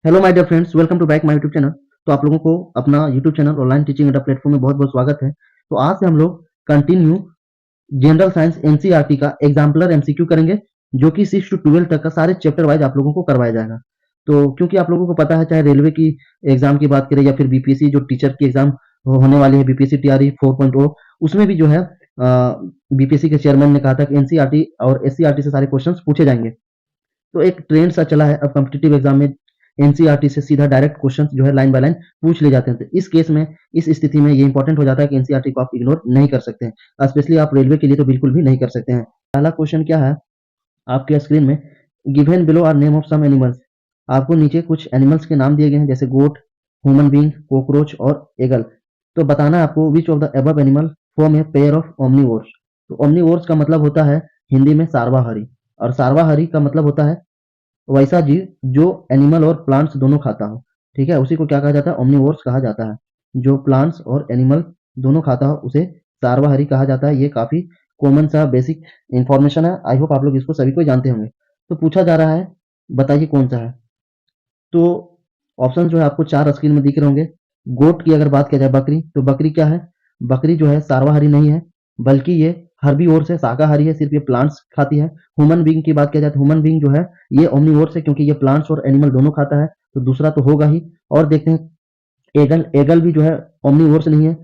Hello my dear friends, welcome to back my YouTube channel. तो आप लोगों को अपना YouTube channel online teaching Adda platform में बहुत बहुत स्वागत है। तो आज से हम लोग कंटिन्यू जनरल साइंस एनसीईआरटी का एग्जाम्पलर एमसीक्यू करेंगे, जो कि 6 टू 12 तक का सारे चैप्टर वाइज आप लोगों को करवाया जाएगा। तो क्योंकि आप लोगों को पता है, चाहे रेलवे की एग्जाम की बात करें या फिर बीपीएससी जो टीचर की एग्जाम होने वाली है, बीपीएससी टीआरई 4.0, उसमें भी जो है बीपीएससी के चेयरमैन ने कहा था कि एनसीईआरटी और एससीईआरटी से सारे क्वेश्चंस पूछे जाएंगे। तो एक ट्रेंड सा चला है, अब कॉम्पिटिटिव एग्जाम में एनसीईआरटी से सीधा डायरेक्ट क्वेश्चन जो है लाइन बाय लाइन पूछ ले जाते हैं। तो इस केस में, इस स्थिति में ये इंपॉर्टेंट हो जाता है कि एनसीईआरटी को आप इग्नोर नहीं कर सकते हैं, स्पेशली आप रेलवे के लिए तो बिल्कुल भी नहीं कर सकते हैं। पहला क्वेश्चन क्या है आपके स्क्रीन में, given below are name of some animals. आपको नीचे कुछ एनिमल्स के नाम दिए गए हैं, जैसे गोट, ह्यूमन बींग, कॉकरोच और एगल। तो बताना है आपको विच of the above animal form a pair of omnivores. तो ओमनीवोर्स का मतलब होता है हिंदी में सार्वाहारी, और सार्वाहारी का मतलब होता है वैसा जीव जो एनिमल और प्लांट्स दोनों खाता हो। ठीक है, उसी को क्या कहा जाता है, ओमनीवोर्स कहा जाता है। जो प्लांट्स और एनिमल दोनों खाता हो उसे सार्वाहारी कहा जाता है। ये काफी कॉमन सा बेसिक इंफॉर्मेशन है, आई होप आप लोग इसको सभी को जानते होंगे। तो पूछा जा रहा है, बताइए कौन सा है। तो ऑप्शन जो है आपको चार स्क्रीन में दिख रहे होंगे। गोट की अगर बात किया जाए, बकरी, तो बकरी क्या है, बकरी जो है सार्वाहारी नहीं है, बल्कि ये हर्बीवोर से शाकाहारी है, सिर्फ ये प्लांट्स खाती है। ह्यूमन बींग की बात किया जाए तो ह्यूमन बींग जो है ये ओमनीवोर से, क्योंकि ये प्लांट्स और एनिमल दोनों खाता है, तो दूसरा तो होगा ही। और देखते हैं एगल, एगल भी जो है ओमनीवोर से नहीं है।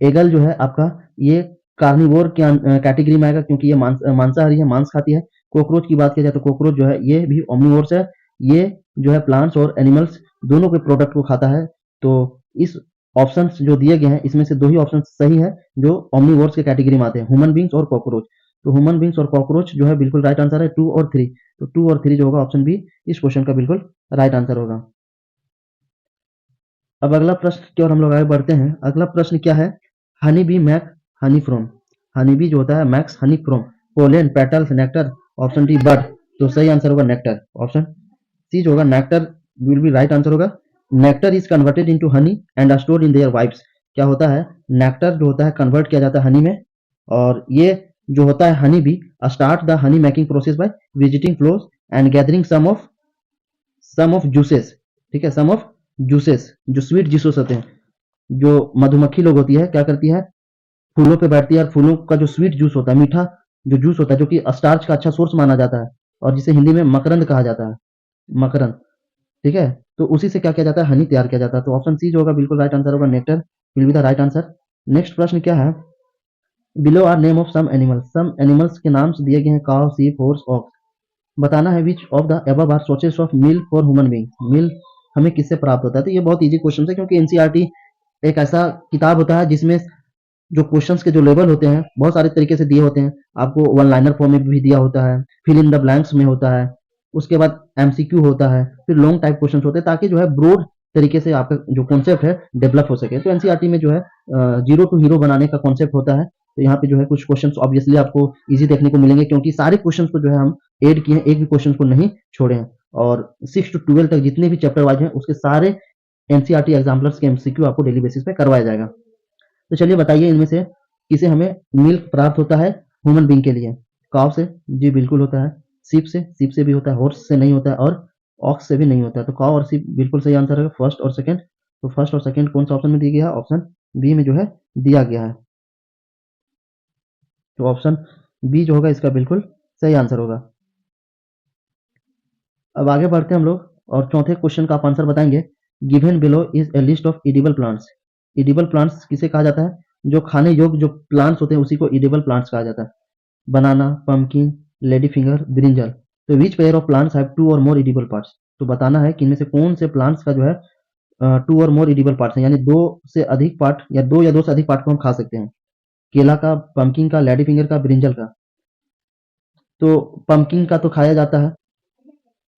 एगल जो है आपका ये कार्निवोर के कैटेगरी में आएगा, क्योंकि ये मांसाहारी है, मांस खाती है। कॉकरोच की बात की जाए तो कॉकरोच जो है ये भी ओमनीवोर से है। ये जो है प्लांट्स और एनिमल्स दोनों के प्रोडक्ट को खाता है। तो इस ऑप्शंस जो दिए गए हैं, इसमें से दो ही ऑप्शन सही है जो ओमनीवोर्स के कैटेगरी में आते हैं, ह्यूमन बींग्स और कॉकरोच। तो ह्यूमन बींग्स और कॉकरोच जो है बिल्कुल राइट आंसर है, 2 और 3। तो 2 और 3 जो होगा ऑप्शन बी इस क्वेश्चन का बिल्कुल राइट आंसर होगा। अब अगला प्रश्न की ओर हम लोग आगे बढ़ते हैं। अगला प्रश्न क्या है, honey bee make honey from. Honey bee जो होता है makes honey from pollen, petals, nectar. Option D bud. तो सही आंसर होगा नेक्टर। ऑप्शन सी जो होगा nectar will be right answer होगा। Nectar is converted into honey and stored in their vibes. क्या होता है, नेक्टर जो होता है कन्वर्ट किया जाता है हनी में, और ये जो होता है honey bee start the honey making process by visiting flowers and gathering some of juices. ठीक है, सम ऑफ जूसेस, जो स्वीट जूसेस होते हैं। जो मधुमक्खी लोग होती है क्या करती है, फूलों पे बैठती है और फूलों का जो स्वीट जूस होता है, मीठा जो जूस होता है, जो कि स्टार्च का अच्छा सोर्स माना जाता है, और जिसे हिंदी में मकरंद कहा जाता है, मकरंद। ठीक है, तो उसी से क्या किया जाता है, हनी तैयार किया जाता है। तो ऑप्शन सी जो होगा बिल्कुल राइट आंसर होगा, nectar will be the right answer. Next प्रश्न क्या है, below are name of some animals के नाम दिए गए हैं, काउ, सीप, हॉर्स, ऑक्स। बताना है which of the above are sources of milk for human being. Milk हमें किससे प्राप्त होता है। तो ये बहुत इजी क्वेश्चन है, क्योंकि एनसीईआरटी एक ऐसा किताब होता है जिसमें जो क्वेश्चंस के जो लेवल होते हैं बहुत सारे तरीके से दिए होते हैं। आपको वन लाइनर फॉर्म में भी दिया होता है, फिल इन द ब्लैंक्स में होता है, उसके बाद एमसीक्यू होता है, फिर लॉन्ग टाइप क्वेश्चंस होते हैं, ताकि जो है ब्रॉड तरीके से आपका जो कॉन्सेप्ट है डेवलप हो सके। तो एनसीईआरटी में जो है जीरो टू हीरो बनाने का कॉन्सेप्ट होता है। तो यहाँ पे जो है कुछ क्वेश्चंस ऑब्वियसली आपको इजी देखने को मिलेंगे, क्योंकि सारे क्वेश्चंस को जो है हम ऐड किए हैं, एक भी क्वेश्चन को नहीं छोड़े हैं। और 6 to 12 तक जितने भी चैप्टर वाइज हैं उसके सारे एनसीईआरटी एग्जाम्पलर्स के एमसीक्यू आपको डेली बेसिस पे करवाया जाएगा। तो चलिए बताइए, इनमें से किसे हमें मिल्क प्राप्त होता है ह्यूमन बींग के लिए। काव से, जी बिल्कुल होता है। सीप से भी होता है, हॉर्स से नहीं होता है, और ऑक्स से भी नहीं होता है। तो काव और सीप बिल्कुल सही आंसर है, फर्स्ट और सेकंड। तो फर्स्ट और सेकंड कौन सा ऑप्शन में दिया गया है, ऑप्शन बी में जो है दिया गया है। तो ऑप्शन बी जो होगा इसका बिल्कुल सही आंसर होगा। अब आगे बढ़ते हैं हम लोग, और चौथे क्वेश्चन का आप आंसर बताएंगे। Given below is a list of edible plants. Edible plants किसे कहा जाता है, जो खाने योग्य जो प्लांट्स होते हैं उसी को इडिबल प्लांट्स कहा जाता है। बनाना, पंपकिन, लेडी फिंगर, ब्रिंजल। तो विच पेयर ऑफ प्लांट्स हैव 2 और मोर इडिबल पार्ट्स। तो बताना है कि इनमें से कौन से प्लांट्स का जो है 2 और मोर इडिबल पार्ट्स है, यानी दो से अधिक पार्ट, या दो से अधिक पार्ट को हम खा सकते हैं। केला का, पंपकिन का, लेडी फिंगर का, ब्रिंजल का। तो पंपकिन का तो खाया जाता है,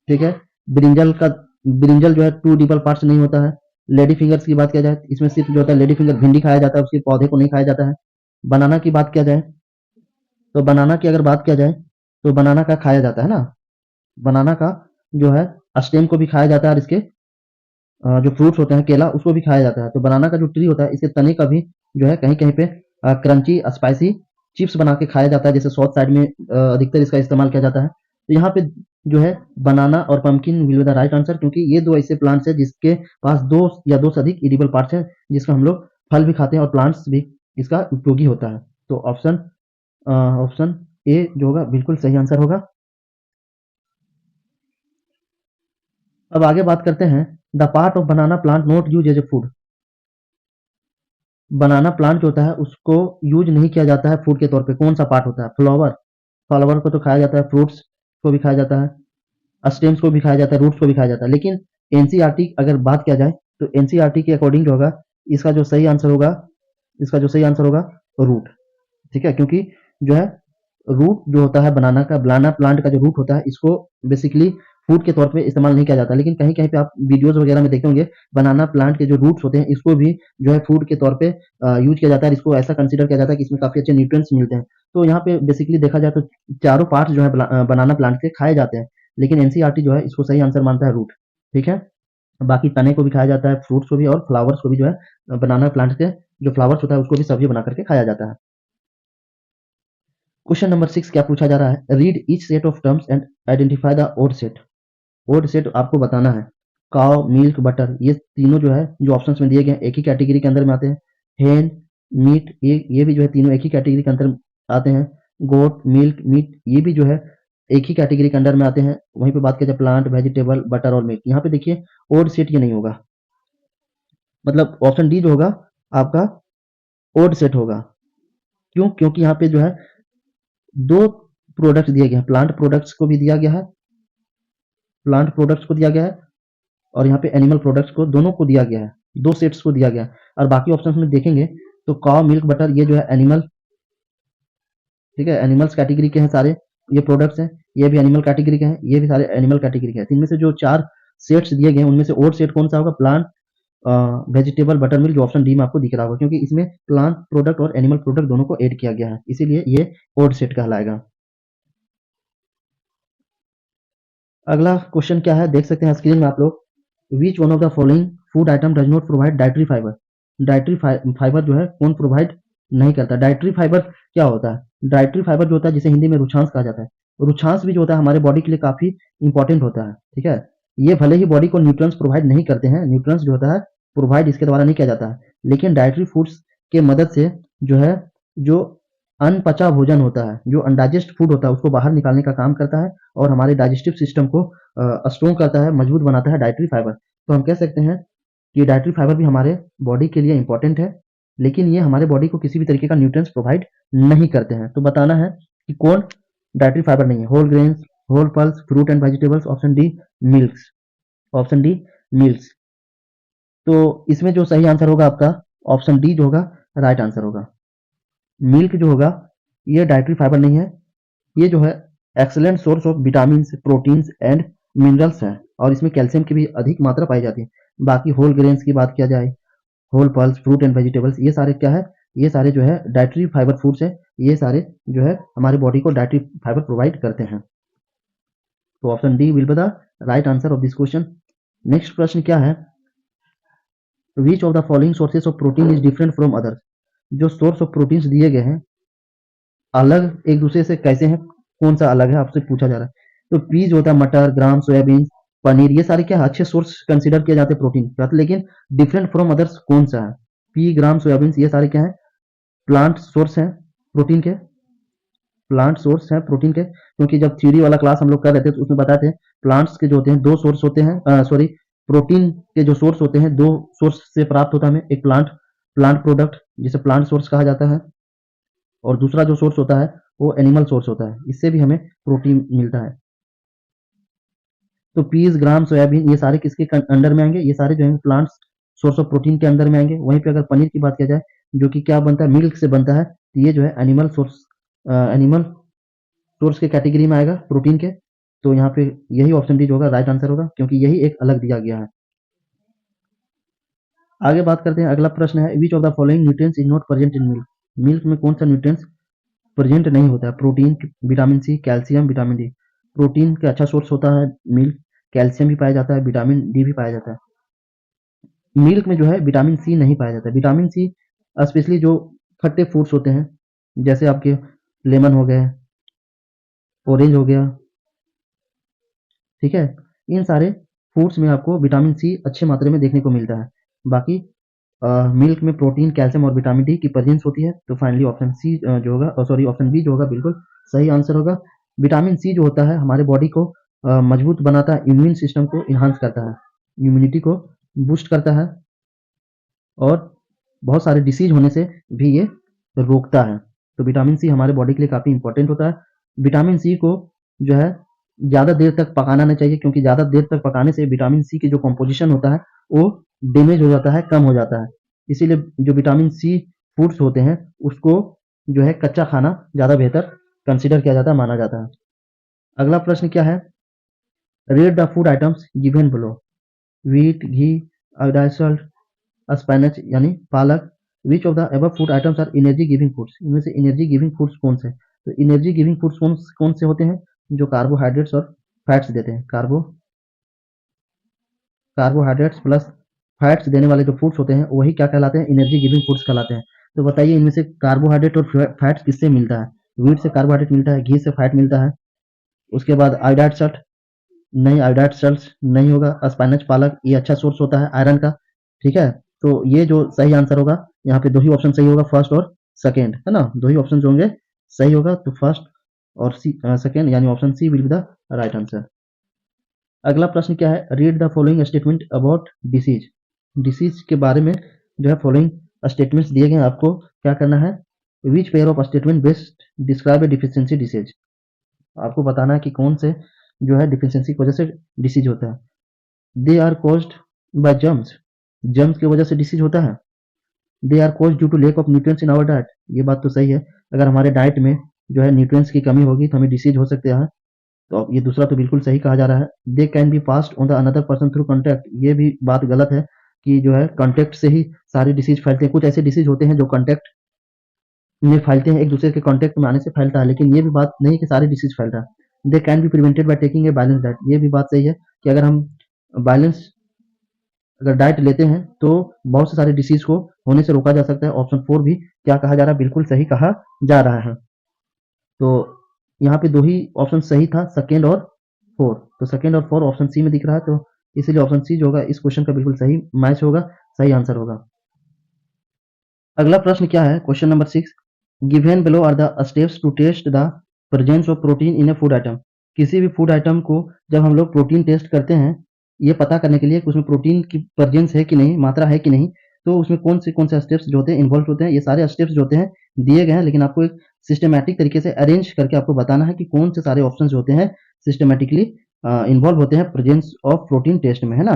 ठीक है। ब्रिंजल का, ब्रिंजल जो है 2 डिबल पार्ट्स नहीं होता है। लेडी फिंगर्स की बात किया जाए, इसमें सिर्फ जो होता है लेडी फिंगर भिंडी खाया जाता है, उसके पौधे को नहीं खाया जाता है। बनाना की बात किया जाए, तो बनाना की अगर बात किया जाए तो बनाना का खाया जाता है ना, बनाना का जो है स्टेम को भी खाया जाता है, और इसके जो फ्रूट्स होते हैं केला उसको भी खाया जाता है। तो बनाना का जो ट्री होता है इसके तने का भी जो है कहीं कहीं पे क्रंची स्पाइसी चिप्स बना के खाया जाता है, जैसे साउथ साइड में अधिकतर इसका इस्तेमाल किया जाता है। तो यहाँ पे जो है बनाना और pumpkin will be the right answer, क्योंकि ये दो ऐसे प्लांट्स हैं जिसके पास दो या दो से अधिक एडिबल पार्ट्स हैं, जिसका हम लोग फल भी खाते हैं और प्लांट्स भी इसका उपयोगी होता है। तो ऑप्शन ए जो होगा बिल्कुल सही आंसर होगा। अब आगे बात करते हैं, the part of banana plant not use as a food. Banana plant जो होता है उसको यूज नहीं किया जाता है फूड के तौर पे, कौन सा पार्ट होता है? फ्लावर, फ्लावर को तो खाया जाता है, फ्रूट्स को भी खाया जाता है, स्टेम्स को भी खाया जाता है, रूट्स को भी खाया जाता है। लेकिन एनसीईआरटी अगर बात किया जाए तो एनसीईआरटी के अकॉर्डिंग जो होगा इसका जो सही आंसर होगा, इसका जो सही आंसर होगा रूट। ठीक है, क्योंकि जो है रूट जो होता है बनाना प्लांट का जो रूट होता है इसको बेसिकली फूड के तौर पे इस्तेमाल नहीं किया जाता, लेकिन कहीं कहीं पे आप वीडियोस वगैरह में देखते होंगे बनाना प्लांट के जो रूट्स होते हैं इसको भी जो है फूड के तौर पे यूज किया जाता है, इसको ऐसा कंसीडर किया जाता है कि इसमें काफी अच्छे न्यूट्रिएंट्स मिलते हैं। तो यहाँ पे बेसिकली देखा जाए तो चारों पार्ट्स जो है बनाना प्लांट के खाए जाते हैं, लेकिन एनसीईआरटी जो है इसको सही आंसर मानता है रूट। ठीक है, बाकी तने को भी खाया जाता है, फ्रूट्स को भी, और फ्लावर्स को भी जो है बनाना प्लांट के जो फ्लावर्स होता है उसको भी सब्जी बना करके खाया जाता है। क्वेश्चन नंबर 6 क्या पूछा जा रहा है? Read each set of terms and identify the odd set. Odd set आपको बताना है। काव, मिल्क, बटर, ये तीनों जो है जो ऑप्शंस में दिए गए हैं एक ही कैटेगरी के अंदर में आते हैं। हेन, मीट, ये भी जो है तीनों एक ही कैटेगरी के अंदर आते हैं। गोट, मिल्क, मीट, ये भी जो है एक ही कैटेगरी के अंडर में आते हैं। वहीं पे बात किया जाए प्लांट, वेजिटेबल, बटर और मिल्क, यहाँ पे देखिए ओड सेट ये नहीं होगा, मतलब ऑप्शन डी जो होगा आपका ओड सेट होगा। क्यों? क्योंकि यहाँ पे जो है दो प्रोडक्ट्स दिए गए हैं, प्लांट प्रोडक्ट्स को भी दिया गया है, प्लांट प्रोडक्ट्स को दिया गया है और यहाँ पे एनिमल प्रोडक्ट्स को, दोनों को दिया गया है, दो सेट्स को दिया गया है। और बाकी ऑप्शंस में देखेंगे तो काव, मिल्क, बटर ये जो है एनिमल, ठीक है, एनिमल्स कैटेगरी के हैं सारे ये प्रोडक्ट्स हैं, ये भी एनिमल कैटेगरी के हैं, ये भी सारे एनिमल कैटेगरी के हैं। इनमें से जो चार सेट्स दिए गए हैं उनमें से ओड सेट कौन सा होगा? प्लांट, वेजिटेबल, बटर मिल्क, जो ऑप्शन डी में आपको दिख रहा होगा, क्योंकि इसमें प्लांट प्रोडक्ट और एनिमल प्रोडक्ट दोनों को ऐड किया गया है, इसीलिए ये ओड सेट कहलाएगा। अगला क्वेश्चन क्या है देख सकते हैं स्क्रीन में आप लोग। Which one of the following food item does not provide dietary fibre. Dietary fibre जो है कौन प्रोवाइड नहीं करता? डाइटरी फाइबर क्या होता है? डाइटरी फाइबर जो होता है जिसे हिंदी में रुक्षांश कहा जाता है, रुक्षांश भी जो होता है हमारे बॉडी के लिए काफी इंपॉर्टेंट होता है। ठीक है, ये भले ही बॉडी को न्यूट्रिएंट्स प्रोवाइड नहीं करते हैं, न्यूट्रिएंट्स जो होता है प्रोवाइड इसके द्वारा नहीं किया जाता है, लेकिन डाइटरी फूड्स के मदद से जो है जो अनपचा भोजन होता है, जो अनडाइजेस्ट फूड होता है उसको बाहर निकालने का काम करता है और हमारे डाइजेस्टिव सिस्टम को स्ट्रोंग करता है, मजबूत बनाता है डाइटरी फाइबर। तो हम कह सकते हैं कि डाइटरी फाइबर भी हमारे बॉडी के लिए इंपॉर्टेंट है, लेकिन ये हमारे बॉडी को किसी भी तरीके का न्यूट्रिएंट्स प्रोवाइड नहीं करते हैं। तो बताना है कि कौन डाइटरी फाइबर नहीं है। Whole grains, whole pulse, fruit and vegetables, option D milks, option D milks. तो इसमें जो सही आंसर होगा आपका ऑप्शन डी जो होगा राइट आंसर होगा। मिल्क जो होगा ये डाइटरी फाइबर नहीं है, ये जो है excellent source of vitamin, proteins and minerals है और इसमें कैल्शियम की भी अधिक मात्रा पाई जाती है। बाकी होल ग्रेन्स की बात किया जाए, whole pulse, fruit and vegetables, ये सारे क्या है? ये सारे जो है डाइटरी फाइबर फूड्स है, ये सारे जो है हमारे बॉडी को डाइटरी फाइबर प्रोवाइड करते हैं। तो option D will be the right answer of this question. Next प्रश्न क्या है? Which of the following sources of protein is different from others. जो सोर्स ऑफ प्रोटीन्स दिए गए हैं अलग एक दूसरे से कैसे हैं, कौन सा अलग है आपसे पूछा जा रहा है। तो पीज होता है, मटर, ग्राम, सोयाबीन, पनीर, ये सारे क्या है? अच्छे सोर्स कंसीडर किए जाते हैं प्रोटीन का, लेकिन डिफरेंट फ्रॉम अदर्स कौन सा है? पी, ग्राम, सोयाबीन, ये सारे क्या है? प्लांट सोर्स हैं प्रोटीन के, प्लांट सोर्स हैं प्रोटीन के, क्योंकि जब थ्योरी वाला क्लास हम लोग कर रहे थे तो उसमें बताते हैं प्लांट्स के जो होते हैं दो सोर्स होते हैं, सॉरी, प्रोटीन के जो सोर्स होते हैं दो सोर्स से प्राप्त होता है हमें, एक प्लांट प्लांट प्रोडक्ट जिसे प्लांट सोर्स कहा जाता है, और दूसरा जो सोर्स होता है वो एनिमल सोर्स होता है, इससे भी हमें प्रोटीन मिलता है। तो पीस, ग्राम, सोयाबीन ये सारे किसके अंडर में आएंगे? ये सारे जो है प्लांट्स सोर्स ऑफ प्रोटीन के अंदर में आएंगे। वहीं पे अगर पनीर की बात किया जाए जो कि क्या बनता है? मिल्क से बनता है, तो ये जो है एनिमल सोर्स के कैटेगरी में आएगा प्रोटीन के। तो यहाँ पे यही ऑप्शन डी जो होगा राइट आंसर होगा, क्योंकि यही एक अलग दिया गया है। आगे बात करते हैं, अगला प्रश्न है which of the following nutrients is not present in milk. Milk में कौन सा न्यूट्रिएंट्स प्रेजेंट नहीं होता है? Protein, vitamin C, calcium, vitamin D. Protein का अच्छा सोर्स होता है मिल्क, कैल्शियम भी पाया जाता है, विटामिन डी भी पाया जाता है। मिल्क में जो है विटामिन सी नहीं पाया जाता है। विटामिन सी स्पेशली जो खट्टे फ्रूट्स होते हैं जैसे आपके लेमन हो गए, ऑरेंज हो गया, ठीक है। इन सारे फूड्स में आपको विटामिन सी अच्छे मात्रा में देखने को मिलता है। बाकी मिल्क में प्रोटीन, कैल्शियम और विटामिन डी की प्रेजेंस होती है। तो फाइनली ऑप्शन सी जो होगा, सॉरी ऑप्शन बी जो होगा बिल्कुल सही आंसर होगा। विटामिन सी जो होता है हमारे बॉडी को मजबूत बनाता है, इम्यून सिस्टम को इन्हांस करता है, इम्यूनिटी को बूस्ट करता है और बहुत सारे डिसीज होने से भी ये रोकता है। तो विटामिन सी हमारे बॉडी के लिए काफ़ी इंपॉर्टेंट होता है। विटामिन सी को जो है ज़्यादा देर तक पकाना नहीं चाहिए, क्योंकि ज़्यादा देर तक पकाने से विटामिन सी की जो कॉम्पोजिशन होता है वो डैमेज हो जाता है, कम हो जाता है। इसीलिए जो विटामिन सी फूड्स होते हैं उसको जो है कच्चा खाना ज़्यादा बेहतर कंसिडर किया जाता है, माना जाता है। अगला प्रश्न क्या है? Read the food items given below. Wheat, ghee, iodised salt, spinach यानी पालक। Which of the above food items are energy giving foods? इनमें से एनर्जी गिविंग फूड्स कौन से? तो एनर्जी गिविंग फूड्स कौन कौन से होते हैं? जो कार्बोहाइड्रेट्स और फैट्स देते हैं। कार्बोहाइड्रेट्स प्लस फैट्स देने वाले जो फूड्स होते हैं वही क्या कहलाते हैं? एनर्जी गिविंग फूड्स कहलाते हैं। तो बताइए इनमें से कार्बोहाइड्रेट और फैट्स किससे मिलता है? व्हीट से कार्बोहाइड्रेट मिलता है, घी से फैट मिलता है। उसके बाद आयोडाइड सल्ट, नहीं आयोडाइड सल्ट नहीं होगा। स्पाइनच, पालक ये अच्छा सोर्स होता है आयरन का। ठीक है, तो ये जो सही आंसर होगा, यहाँ पे दो ही ऑप्शन सही होगा, फर्स्ट और सेकेंड, है ना। दो ही ऑप्शन जो होंगे सही होगा, तो फर्स्ट और सी सेकेंड यानी option C will be the right answer. अगला प्रश्न क्या है? Read the following statement about disease. Disease के बारे में जो है फॉलोइंग स्टेटमेंट्स दिए गए हैं, आपको क्या करना है? Which pair of statement best describe A deficiency disease. आपको बताना है कि कौन से जो है डिफिशियंसी की वजह से डिसीज होता है। They are caused by germs, germs की वजह से डिसीज होता है। They are caused due to lack of nutrients in our diet, ये बात तो सही है। अगर हमारे डाइट में जो है न्यूट्रिएंट्स की कमी होगी तो हमें डिसीज हो सकते हैं। तो अब ये दूसरा तो बिल्कुल सही कहा जा रहा है। They can be passed on the another person through contact, ये भी बात गलत है कि जो है कॉन्टैक्ट से ही सारे डिसीज फैलते हैं। कुछ ऐसे डिसीज होते हैं जो कॉन्टैक्ट में फैलते हैं, एक दूसरे के कॉन्टैक्ट में आने से फैलता है, लेकिन ये भी बात नहीं कि सारे डिसीज फैल रहा है। They can be prevented by taking a balance diet, ये भी बात सही है कि अगर हम बैलेंस अगर डाइट लेते हैं तो बहुत से सारे डिसीज को होने से रोका जा सकता है। ऑप्शन 4 भी क्या कहा जा रहा है? बिल्कुल सही कहा जा रहा है। तो यहाँ पे दो ही ऑप्शन सही था, सेकेंड और फोर। तो सेकेंड और फोर ऑप्शन सी में दिख रहा है, तो इसीलिए ऑप्शन सी जो होगा इस क्वेश्चन का बिल्कुल सही मैच होगा, सही आंसर होगा। अगला प्रश्न क्या है? Question number 6, given below are the steps to test the presence of protein in a food item. किसी भी फूड आइटम को जब हम लोग प्रोटीन टेस्ट करते हैं, ये पता करने के लिए कि उसमें प्रोटीन की प्रेजेंस है कि नहीं, मात्रा है कि नहीं, तो उसमें कौन से स्टेप्स जो होते हैं इन्वॉल्व होते हैं। ये सारे स्टेप्स जो होते हैं दिए गए हैं, लेकिन आपको एक सिस्टमैटिक तरीके से अरेंज करके आपको बताना है कि कौन से सारे ऑप्शन जो होते हैं सिस्टमैटिकली इन्वॉल्व होते हैं प्रेजेंस ऑफ प्रोटीन टेस्ट में, है ना।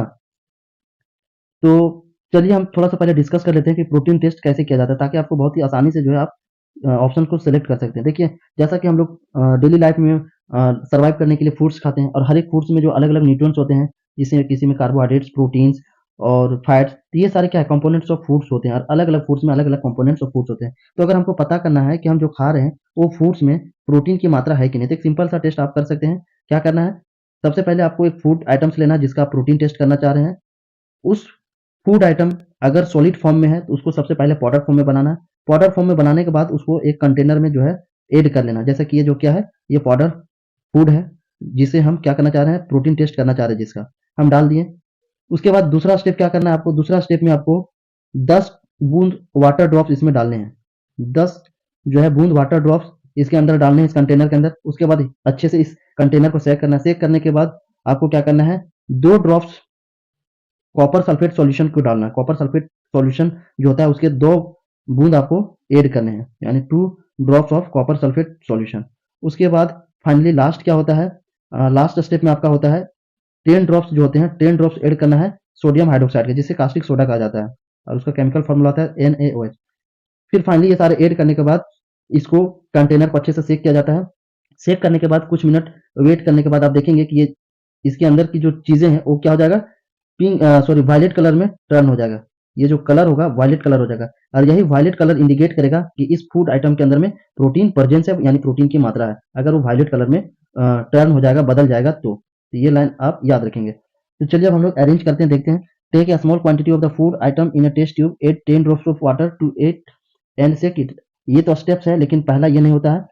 तो चलिए हम थोड़ा-सा पहले डिस्कस कर लेते हैं कि प्रोटीन टेस्ट कैसे किया जाता है, ताकि आपको बहुत ही आसानी से जो है आप ऑप्शन को सेलेक्ट कर सकते हैं। देखिए, जैसा कि हम लोग डेली लाइफ में सर्वाइव करने के लिए फूड्स खाते हैं, और हर एक फूड्स में जो अलग-अलग न्यूट्रिएंट्स होते हैं, जिसमें किसी में कार्बोहाइड्रेट्स, प्रोटीन्स और फैट्स, तो ये सारे क्या है कंपोनेंट्स ऑफ फूड्स होते हैं, और अलग-अलग फूड्स में अलग-अलग कंपोनेंट्स ऑफ फूड्स होते हैं। तो अगर हमको पता करना है कि हम जो खा रहे हैं, वो फूड्स में प्रोटीन की मात्रा है कि नहीं, तो एक सिंपल सा टेस्ट आप कर सकते हैं। क्या करना है? सबसे पहले आपको एक फूड आइटम्स लेना है जिसका आप प्रोटीन टेस्ट करना चाह रहे हैं। उस फूड आइटम अगर सॉलिड फॉर्म में है तो उसको सबसे पहले पाउडर फॉर्म में बनाना है। पाउडर फॉर्म में बनाने के बाद उसको एक कंटेनर में जो है ऐड कर लेना। जैसे कि ये जो क्या है, ये पाउडर फूड है जिसे हम क्या करना चाह रहे हैं, प्रोटीन टेस्ट करना चाह रहे हैं, जिसका हम डाल दिए। उसके बाद दूसरा स्टेप क्या करना है आपको? दूसरा स्टेप में आपको 10 बूंद वाटर ड्रॉप्स इसमें डालने हैं। 10 जो है बूंद वाटर ड्रॉप्स इसके अंदर डालने हैं, इस कंटेनर के अंदर। उसके बाद अच्छे से इस कंटेनर को सेक करना है। सेक करने के बाद आपको क्या करना है, 2 ड्रॉप्स कॉपर सल्फेट सॉल्यूशन को डालना है। कॉपर सल्फेट सॉल्यूशन जो होता है उसके 2 बूंद आपको ऐड करने हैं, यानी 2 drops of copper sulphate solution. उसके बाद फाइनली लास्ट क्या होता है, लास्ट स्टेप में आपका होता है 10 ड्रॉप्स जो होते हैं, 10 ड्रॉप्स ऐड करना है सोडियम हाइड्रोक्साइड के, जिसे कास्टिक सोडा कहा जाता है, और उसका केमिकल फॉर्मूला होता है NaOH। फिर फाइनली ये सारे ऐड करने के बाद इसको कंटेनर को अच्छे से सेक किया जाता है। सेक करने के बाद कुछ मिनट वेट करने के बाद आप देखेंगे कि ये इसके अंदर की जो चीजें हैं वो क्या हो जाएगा, पिंक सॉरी वायलेट कलर में टर्न हो जाएगा। ये जो कलर होगा वायलेट कलर हो जाएगा, और यही वायलेट कलर इंडिकेट करेगा कि इस फूड आइटम के अंदर में प्रोटीन प्रेजेंस है, यानी प्रोटीन की मात्रा है। अगर वो वायलेट कलर में टर्न हो जाएगा, बदल जाएगा, तो ये लाइन आप याद रखेंगे। तो चलिए अब हम लोग अरेंज करते हैं, देखते हैं। Take a small quantity of the food item in a test tube, add 10 drops of water to it and shake it. ये तो स्टेप्स है, लेकिन पहला ये नहीं होता है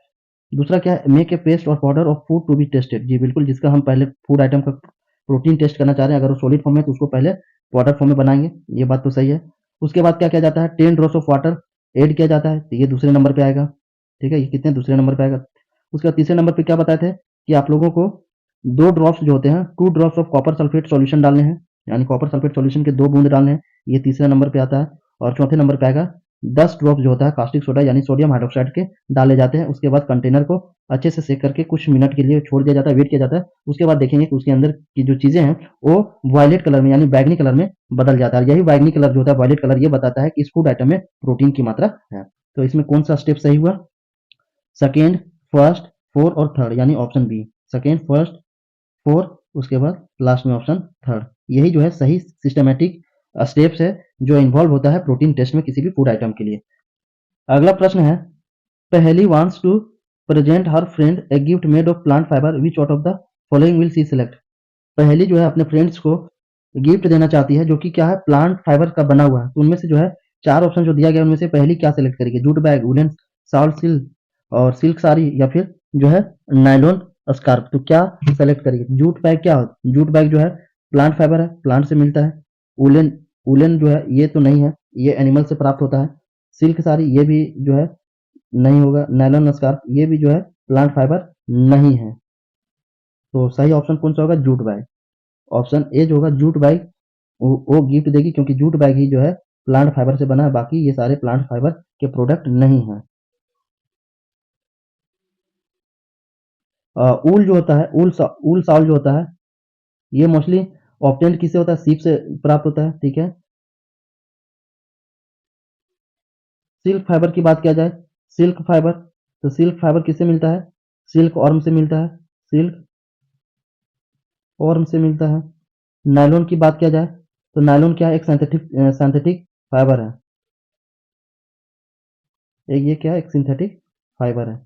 दूसरा क्या है, मेक ए पेस्ट और powder of food to be tested. जी बिल्कुल, जिसका हम पहले फूड आइटम का प्रोटीन टेस्ट करना चाह रहे हैं, अगर वो सॉलिड फॉर्म में तो उसको पहले पाउडर फॉर्म में बनाएंगे, ये बात तो सही है। उसके बाद क्या किया जाता है, 10 ड्रॉप्स ऑफ वाटर ऐड किया जाता है, तो ये दूसरे नंबर पे आएगा। ठीक है, ये कितने दूसरे नंबर पे आएगा। उसके बाद तीसरे नंबर पे क्या बताए थे कि आप लोगों को 2 ड्रॉप्स जो होते हैं, 2 drops of copper sulphate solution डालने हैं, यानी कॉपर सल्फेट सॉल्यूशन के 2 बूंद डालने हैं, ये तीसरे नंबर पे आता है। और चौथे नंबर पे आएगा 10 ड्रॉप जो होता है कास्टिक सोडा यानी सोडियम हाइड्रोक्साइड के डाले जाते हैं। उसके बाद कंटेनर को अच्छे से सेक करके कुछ मिनट के लिए छोड़ दिया जाता है, वेट किया जाता है। उसके बाद देखेंगे कि उसके अंदर की जो चीजें हैं वो वायलेट कलर में यानी बैगनी कलर में बदल जाता है। यही बैगनी कलर जो होता है, वायलेट कलर, ये बताता है कि इस फूड आइटम में प्रोटीन की मात्रा है। तो इसमें कौन सा स्टेप सही हुआ, सेकेंड, फर्स्ट, फोर और थर्ड, यानी option B, second, first, four, उसके बाद लास्ट में ऑप्शन थर्ड। यही जो है सही सिस्टमेटिक स्टेप्स है जो इन्वॉल्व होता है प्रोटीन टेस्ट में किसी भी फूड आइटम के लिए। अगला प्रश्न है, पहली wants to present her friend a gift made of plant fiber, which out of the following will she select? पहली जो है अपने फ्रेंड्स को गिफ्ट देना चाहती है जो कि क्या है, प्लांट फाइबर का बना हुआ है। तो उनमें से जो है 4 ऑप्शन जो दिया गया उनमें से पहली क्या सेलेक्ट करेगी, jute bag, woollen shawl, silk और सिल्क साड़ी, या फिर जो है नायलॉन स्कार्फ। तो क्या सेलेक्ट करेगी, जूट बैग क्या होता है, जूट बैग जो है प्लांट फाइबर है, प्लांट से मिलता है। वुलन, वुलन जो है ये तो नहीं है, ये एनिमल से प्राप्त होता है। सिल्क साड़ी ये भी जो है नहीं होगा। नायलॉन स्कार्फ ये भी जो है प्लांट फाइबर नहीं है। तो सही ऑप्शन कौन सा होगा, जूट बैग। ऑप्शन ए जो होगा जूट बैग, वो गिफ्ट देगी क्योंकि जूट बैग ही जो है प्लांट फाइबर से बना है, बाकी ये सारे प्लांट फाइबर के प्रोडक्ट नहीं है। ऊल जो होता है, ऊल साल जो होता है, ये मोस्टली ऑप्टेंड किससे होता है, सीप से प्राप्त होता है। ठीक है, सिल्क फाइबर की बात किया जाए, सिल्क फाइबर, तो सिल्क फाइबर किससे मिलता है, सिल्क ऑर्म से मिलता है, सिल्क ऑर्म से मिलता है। नायलॉन की बात किया जाए तो नायलॉन क्या है, एक सिंथेटिक फाइबर है, एक ये क्या है, एक सिंथेटिक फाइबर है।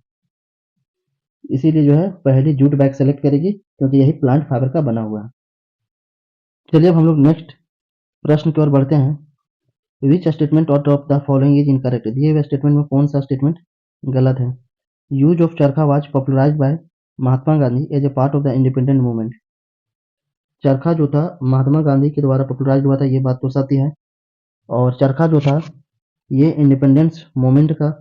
इसीलिए जो है पहली जूट बैग सेलेक्ट करेगी क्योंकि यही प्लांट फाइबर का बना हुआ है। चलिए अब हम लोग नेक्स्ट प्रश्न की ओर बढ़ते हैं। Which statement out of the following is incorrect, दिए हुए स्टेटमेंट में कौन सा स्टेटमेंट गलत है। Use of charkha was popularised by Mahatma Gandhi as a part of the independent movement. चरखा जो था महात्मा गांधी के द्वारा पॉपुलराइज हुआ था, ये बात तो सत्य है। और चरखा जो था ये इंडिपेंडेंस मूवमेंट का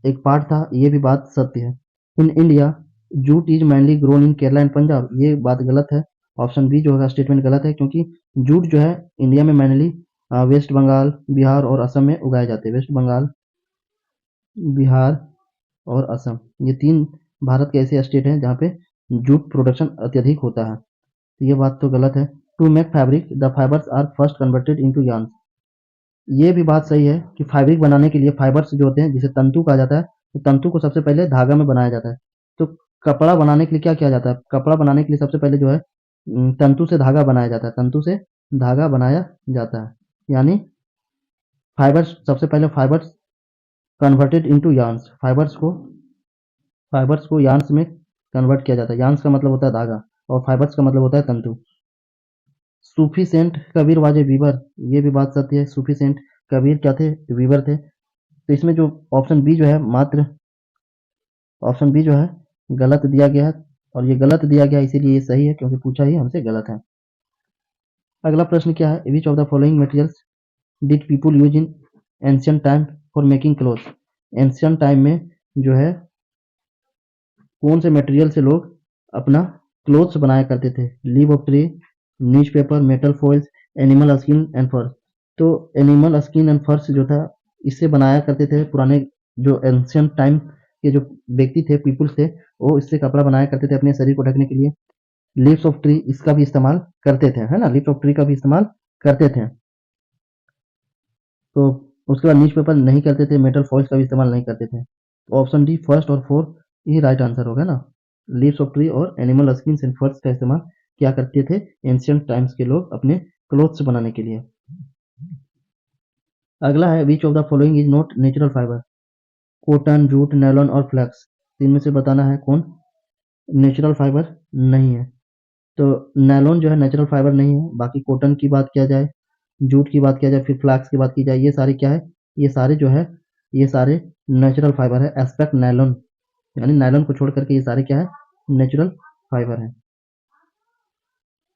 एक पार्ट था, ये भी बात सत्य है। In India jute is mainly grown in Kerala and Punjab, ये बात गलत है। ऑप्शन बी जो होगा स्टेटमेंट गलत है क्योंकि जूट जो है इंडिया में मैनली वेस्ट बंगाल, बिहार और असम में उगाए जाते हैं। वेस्ट बंगाल, बिहार और असम, ये 3 भारत के ऐसे स्टेट हैं जहाँ पे जूट प्रोडक्शन अत्यधिक होता है। तो ये बात तो गलत है। To make fabric the fibres are first converted into yarn, ये भी बात सही है कि फैब्रिक बनाने के लिए फाइबर्स जो होते हैं जिसे तंतु कहा जाता है, तो तंतु को सबसे पहले धागा में बनाया जाता है। तो कपड़ा बनाने के लिए क्या किया जाता है, कपड़ा बनाने के लिए सबसे पहले जो है तंतु से धागा बनाया जाता है, तंतु से धागा बनाया जाता है। यानी फाइबर्स, सबसे पहले fibres converted into yarns, fibres को यार्न्स में कन्वर्ट किया जाता है। यार्न्स का मतलब होता है धागा और फाइबर्स का मतलब होता है तंतु। सूफी सेंट कबीर वाजे वीवर, ये भी बात सत्य है। सूफी सेंट कबीर क्या थे, वीवर थे। तो इसमें जो ऑप्शन बी जो है, मात्र ऑप्शन बी जो है गलत दिया गया है, और ये गलत दिया गया इसीलिए ये सही है क्योंकि पूछा ही हमसे गलत है। अगला प्रश्न क्या है, which of the following materials did people use in ancient time for making cloth. Ancient time में जो है कौन से मटेरियल से लोग अपना क्लोथ्स बनाया करते थे, leave of tree, newspaper, metal foils, animal skin and फर्स। तो एनिमल स्किन एंड फर्स जो था इससे बनाया करते थे पुराने जो एंशियंट टाइम के जो व्यक्ति थे, पीपुल्स थे, वो इससे कपड़ा बनाया करते थे अपने शरीर को ढकने के लिए। लीव्स ऑफ ट्री इसका भी इस्तेमाल करते थे, है ना, लीव्स ऑफ ट्री का भी इस्तेमाल करते थे। तो उसके बाद न्यूज़पेपर नहीं करते थे, मेटल फॉइल्स का भी इस्तेमाल नहीं करते थे। तो ऑप्शन डी फर्स्ट और फोर्थ ये राइट आंसर होगा ना। लीव्स ऑफ ट्री और एनिमल स्किन एंड फर्स का इस्तेमाल क्या करते थे एंशियंट टाइम्स के लोग अपने क्लोथ्स बनाने के लिए। अगला है which of the following is not natural fibre, cotton, jute, nylon और फ्लैक्स। इनमें से बताना है कौन नेचुरल फाइबर नहीं है। तो नायलॉन जो है नेचुरल फाइबर नहीं है। बाकी कॉटन की बात किया जाए, जूट की बात किया जाए, फिर फ्लैक्स की बात की जाए, ये सारे क्या है, ये सारे जो है ये सारे नेचुरल फाइबर है एस्पेक्ट नायलॉन, यानी नायलॉन को छोड़ करके ये सारे क्या है, नेचुरल फाइबर है।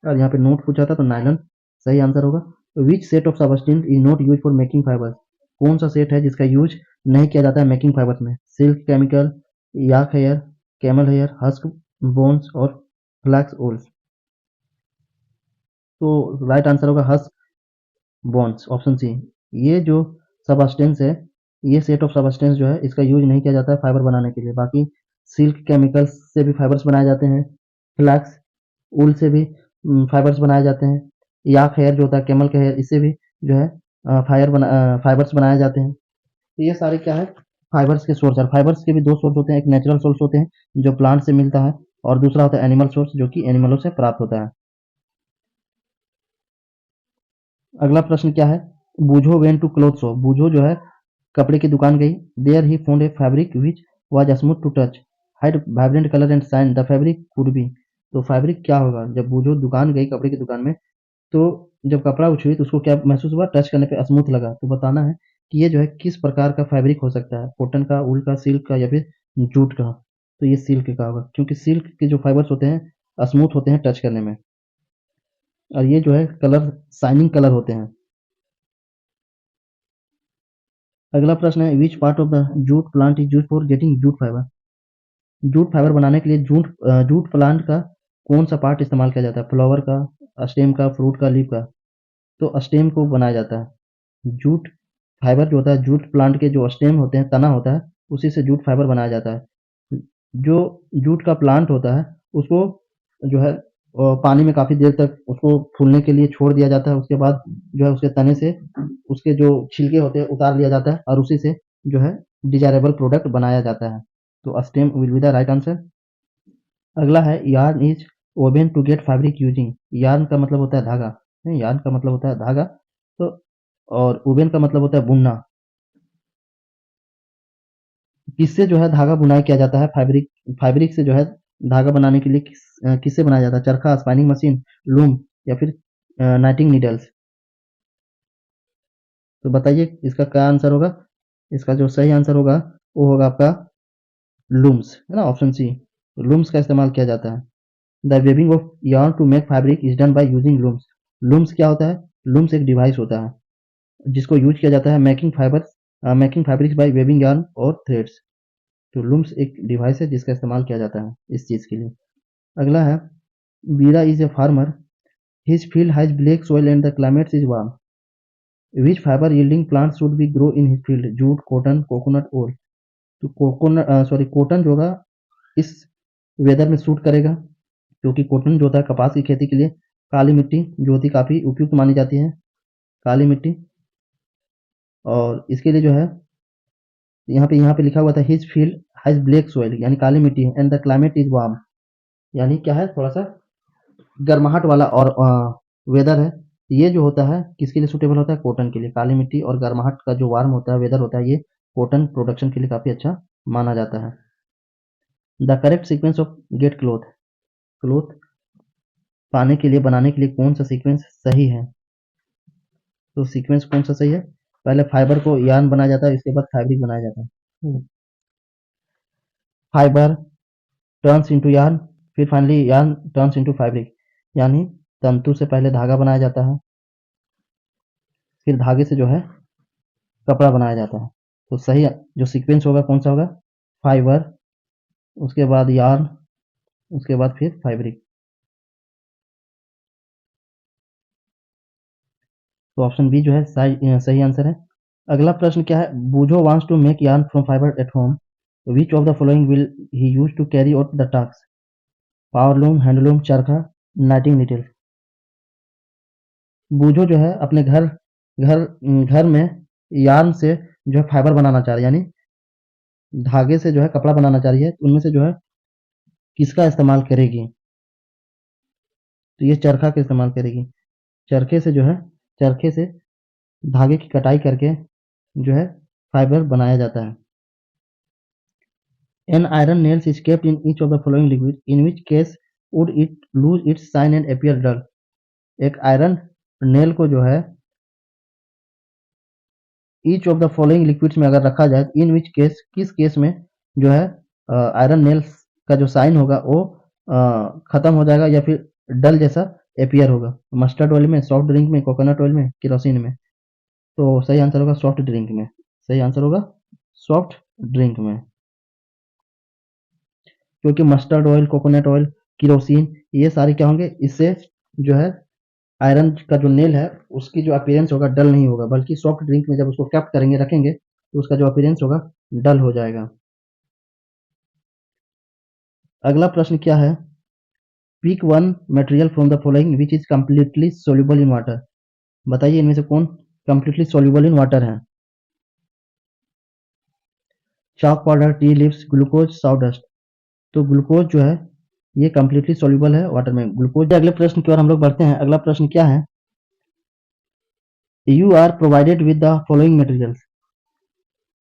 और यहाँ पे नोट पूछा था तो नायलॉन सही आंसर होगा। Which set of substance is not use for making fibres, कौन सा सेट है जिसका यूज नहीं किया जाता है मेकिंग फाइबर्स में? Silk chemical, yak hair, camel hair, husk bones और फ्लैक्स ओल्स। तो राइट आंसर होगा हस्क बोन्स, ऑप्शन सी। ये जो सबस्टेंस है, ये सेट ऑफ सबस्टेंस जो है इसका यूज नहीं किया जाता है फाइबर बनाने के लिए। बाकी सिल्क केमिकल्स से भी फाइबर्स बनाए जाते हैं, फ्लैक्स ऊल से भी फाइबर्स बनाए जाते हैं, याक हेयर जो होता है कैमल का हेयर, इससे भी जो है फाइबर्स बनाए जाते हैं। तो ये सारे क्या है, फाइबर्स के सोर्स है। फाइबर्स के भी दो सोर्स होते हैं, एक नेचुरल सोर्स होते हैं जो प्लांट से मिलता है, और दूसरा होता है एनिमल सोर्स जो कि एनिमलों से प्राप्त होता है। अगला प्रश्न क्या है, बूझो वेन टू क्लोथ शॉप, बूझो जो है कपड़े की दुकान गई, there he found a fabric which was smooth to touch, had vibrant colour and shine, the fabric could be. तो फैब्रिक क्या होगा, जब बूझो दुकान गई कपड़े की दुकान में, तो जब कपड़ा छुई तो उसको क्या महसूस हुआ, टच करने पे स्मूथ लगा। तो बताना है कि ये जो है किस प्रकार का फैब्रिक हो सकता है, कॉटन का, वूल का, सिल्क का या फिर जूट का। तो ये सिल्क का होगा, क्योंकि सिल्क के जो फाइबर्स होते हैं स्मूथ होते हैं टच करने में, और ये जो है कलर शाइनिंग कलर होते हैं। अगला प्रश्न है, which part of the jute plant is use for getting jute fibre, jute fibre बनाने के लिए जूट प्लांट का कौन सा पार्ट इस्तेमाल किया जाता है? फ्लावर का, स्टेम का, फ्रूट का, लीफ का? तो स्टेम को बनाया जाता है। जूट फाइबर जो होता है, जूट प्लांट के जो स्टेम होते हैं, तना होता है, उसी से जूट फाइबर बनाया जाता है। जो जूट का प्लांट होता है उसको जो है पानी में काफी देर तक उसको फूलने के लिए छोड़ दिया जाता है। उसके बाद जो है उसके तने से उसके जो छिलके होते हैं उतार लिया जाता है, और उसी से जो है डिजायरेबल प्रोडक्ट बनाया जाता है। तो stem will be the right answer. अगला है, yarn is woven to get fabric using, yarn का मतलब होता है धागा, यार्न का मतलब होता है धागा, तो और वोवेन का मतलब होता है बुनना। किससे जो है धागा बुनाई किया जाता है, फैब्रिक, फैब्रिक से जो है धागा बनाने के लिए किससे बनाया जाता है? चरखा, स्पाइनिंग मशीन, लूम या फिर नाइटिंग नीडल्स? तो बताइए इसका क्या आंसर होगा। इसका जो सही आंसर होगा वो होगा आपका लूम्स, है ना, ऑप्शन सी। लूम्स का इस्तेमाल किया जाता है। The weaving of yarn to make fabric is done by using looms. Looms क्या होता है? लूम्स एक डिवाइस होता है जिसको यूज किया जाता है making fabrics by weaving yarn और थ्रेड्स। तो लूम्स एक डिवाइस है जिसका इस्तेमाल किया जाता है इस चीज के लिए। अगला है, बीरा is a farmer, his field has black soil and the climate is warm, which fiber yielding plants should be grow in his field? Jute, cotton, coconut, ओल? तो कॉटन जो होगा इस वेदर में सूट करेगा, क्योंकि कॉटन जो होता है कपास की खेती के लिए काली मिट्टी जो होती है काफी उपयुक्त मानी जाती है, काली मिट्टी। और इसके लिए जो है यहाँ पे लिखा हुआ था his field has black soil, यानी काली मिट्टी है, and the climate is warm, यानी क्या है, थोड़ा सा गर्माहट वाला और वेदर है। ये जो होता है किसके लिए सूटेबल होता है? कॉटन के लिए। काली मिट्टी और गर्माहट का जो वार्म होता है वेदर होता है, ये कॉटन प्रोडक्शन के लिए काफी अच्छा माना जाता है। The correct sequence of get cloth, cloth पाने के लिए, बनाने के लिए कौन सा सीक्वेंस सही है? तो सीक्वेंस कौन सा सही है? पहले फाइबर को यार्न बनाया जाता है, इसके बाद फैब्रिक बनाया जाता है। फाइबर टर्न्स इनटू यार्न, फिर finally yarn turns into fabric, यानी तंतु से पहले धागा बनाया जाता है, फिर धागे से जो है कपड़ा बनाया जाता है। तो सही जो सीक्वेंस होगा कौन सा होगा? फाइबर, उसके बाद यार्न, उसके बाद फिर फैब्रिक। तो ऑप्शन बी जो है सही आंसर है। अगला प्रश्न क्या है, Boojho wants to make yarn from fibre at home, which of the following will he use to carry out the task? Powerloom, handloom, charkha, knitting needle? बूझो जो है अपने घर घर में यार्न से जो है फाइबर बनाना चाह रही है, यानी धागे से जो है कपड़ा बनाना चाह रही है, तो उनमें से जो है किसका इस्तेमाल करेगी? तो ये चरखा का इस्तेमाल करेगी। चरखे से जो है, चरखे से धागे की कटाई करके जो है फाइबर बनाया जाता है। An iron nails is kept in each of the following liquid, in which case would it lose its shine and appear dull? एक आयरन नेल को जो है each of the following liquids में अगर रखा जाए, इन विच केस, किस case में जो है आयरन नेल्स का जो साइन होगा वो खत्म हो जाएगा या फिर डल जैसा एपियर होगा। मस्टर्ड ऑयल में, सॉफ्ट ड्रिंक में, कोकोनट ऑयल में, केरोसिन में। तो सही आंसर होगा सॉफ्ट ड्रिंक में। सही आंसर होगा सॉफ्ट ड्रिंक में, क्योंकि mustard oil, coconut oil, kerosene ये सारे क्या होंगे, इससे जो है आयरन का जो नेल है उसकी जो अपीयरेंस होगा डल नहीं होगा, बल्कि सॉफ्ट ड्रिंक में जब उसको कैप्ट करेंगे, रखेंगे, तो उसका जो अपीयरेंस होगा डल हो जाएगा। अगला प्रश्न क्या है, pick one material from the following which is completely soluble in water. बताइए इनमें से कौन कम्प्लीटली सोल्यूबल इन वाटर है। Chalk powder, tea leaves, glucose, sawdust. तो ग्लूकोज जो है ये कम्प्लीटली सोल्यूबल है वाटर में, ग्लूकोज। अगले प्रश्न की ओर हम लोग बढ़ते हैं। अगला प्रश्न क्या है, you are provided with the following materials.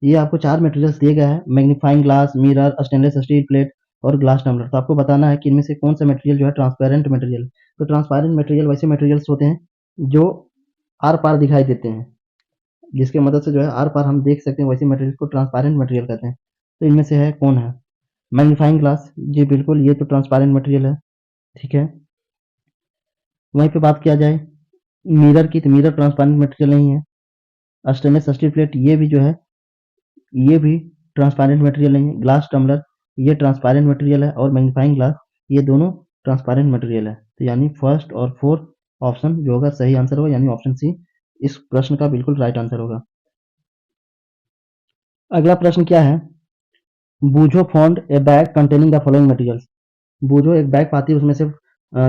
ये आपको 4 मटेरियल्स दिए गए हैं, magnifying glass, mirror, stainless steel plate और ग्लास टम्बलर। तो आपको बताना है कि इनमें से कौन सा मटेरियल जो है ट्रांसपेरेंट मटेरियल। तो ट्रांसपेरेंट मटेरियल वैसे मटेरियल्स होते हैं जो आर पार दिखाई देते हैं, जिसके मदद से जो है आर पार हम देख सकते हैं, वैसे मटेरियल को ट्रांसपेरेंट मटेरियल कहते हैं। तो इनमें से है कौन है, मैग्नीफाइंग ग्लास, जी बिल्कुल ये तो ट्रांसपेरेंट मटेरियल है, ठीक है। वहीं पे बात किया जाए मिरर की, तो मिरर ट्रांसपेरेंट मटेरियल नहीं है। स्टेनलेस स्टील प्लेट ये भी जो है ये भी ट्रांसपेरेंट मटेरियल नहीं है। ग्लास टम्बलर ये ट्रांसपेरेंट मटेरियल है, और मैग्नीफाइंग ग्लास ये दोनों ट्रांसपेरेंट मटेरियल है। तो यानी फर्स्ट और फोर्थ ऑप्शन जो होगा सही आंसर होगा, यानी ऑप्शन सी इस प्रश्न का बिल्कुल राइट आंसर होगा। अगला प्रश्न क्या है, Boojho found a bag containing the following materials. Boojho एक बैग पाती है, उसमें से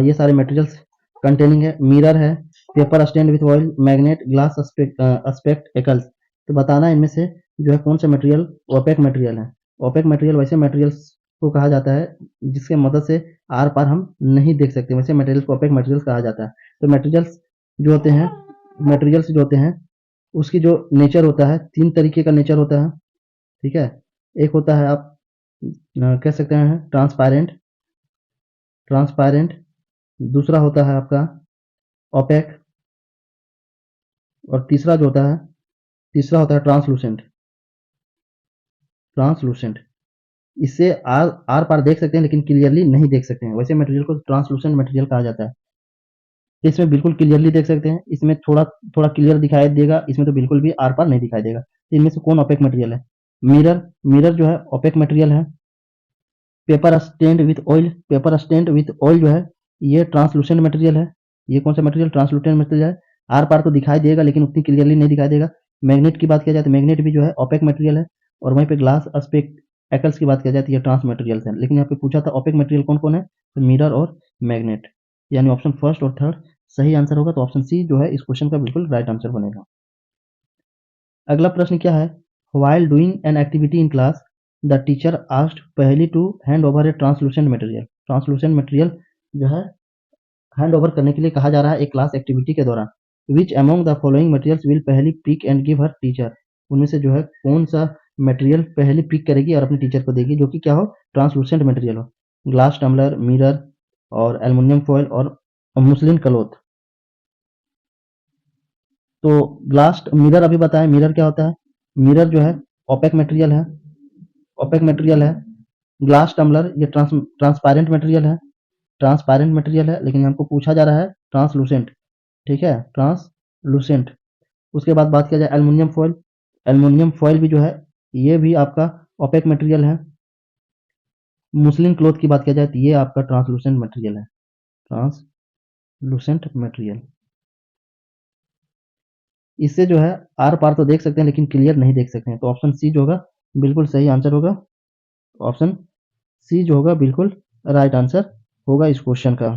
ये सारे मटेरियल्स कंटेनिंग है, मिरर है, paper stand with oil, magnet, glass spectacles. तो बताना है इनमें से जो है कौन सा मटेरियल ओपेक मटेरियल है। ओपेक मटेरियल वैसे मटेरियल्स को कहा जाता है जिसके मदद से आर पार हम नहीं देख सकते, वैसे मटेरियल को ओपेक मटेरियल्स कहा जाता है। तो मटेरियल्स जो होते हैं, मटेरियल्स जो होते हैं उसकी जो नेचर होता है, 3 तरीके का नेचर होता है, ठीक है। एक होता है आप कह सकते हैं ट्रांसपेरेंट, ट्रांसपेरेंट। दूसरा होता है आपका ओपेक, और तीसरा होता है ट्रांसलूसेंट, ट्रांसलूसेंट। इससे आर आर पार देख सकते हैं लेकिन क्लियरली नहीं देख सकते हैं, वैसे मटेरियल को ट्रांसलूसेंट मटेरियल कहा जाता है। इसमें बिल्कुल क्लियरली देख सकते हैं, इसमें थोड़ा थोड़ा क्लियर दिखाई देगा, इसमें तो बिल्कुल भी आर पार नहीं दिखाई देगा। तो इनमें से कौन ओपेक मटेरियल है, मिरर, मिरर जो है ओपेक मटेरियल है। Paper stand with oil, paper stand with oil जो है ये ट्रांसलूसेंट मटेरियल है। ये कौन सा मटेरियल, ट्रांसलूसेंट मटेरियल है। आर पार तो दिखाई देगा लेकिन उतनी क्लियरली नहीं दिखाई देगा। मैग्नेट की बात किया जाए तो मैग्नेट भी जो है ओपेक मटेरियल है। और वहीं पे ग्लास स्पेक्टेकल्स की बात किया जाए तो ये ट्रांस मटेरियल्स है। लेकिन यहाँ पे पूछा था ओपेक मटेरियल कौन कौन है, तो मिरर और मैग्नेट, यानी ऑप्शन फर्स्ट और थर्ड सही आंसर होगा। तो ऑप्शन सी जो है इस क्वेश्चन का बिल्कुल राइट आंसर बनेगा। अगला प्रश्न क्या है, while doing an activity in class the teacher asked पहली to hand over a translucent material। Translucent material जो है हैंड ओवर करने के लिए कहा जा रहा है एक क्लास एक्टिविटी के दौरान। Which among the following materials will Paheli pick and give her teacher. उनमें से जो है कौन सा मटेरियल पहले पिक करेगी और अपने टीचर को देगी, जो कि क्या हो, ट्रांसलूसेंट मटेरियल हो। ग्लास टम्बलर, मिरर और एल्युमिनियम फॉयल और मुस्लिन क्लॉथ। तो ग्लास मिरर अभी बताएं, मिरर क्या होता है। मिरर जो है ओपेक मटेरियल है, ओपेक मटेरियल है। ग्लास टम्बलर ये ट्रांसपेरेंट मटेरियल है, ट्रांसपेरेंट मटेरियल है, लेकिन हमको पूछा जा रहा है ट्रांसलूसेंट, ठीक है, ट्रांसलूसेंट। उसके बाद बात किया जाए एल्युमिनियम फॉयल, एल्युमिनियम फॉयल भी जो है ये भी आपका ओपेक मटेरियल है। मुस्लिन क्लॉथ की बात किया जाए तो ये आपका ट्रांसलूसेंट मटेरियल है, ट्रांसलूसेंट मटेरियल। इससे जो है आर पार तो देख सकते हैं लेकिन क्लियर नहीं देख सकते हैं। तो ऑप्शन सी जो होगा बिल्कुल सही आंसर होगा, ऑप्शन सी जो होगा बिल्कुल राइट आंसर होगा इस क्वेश्चन का।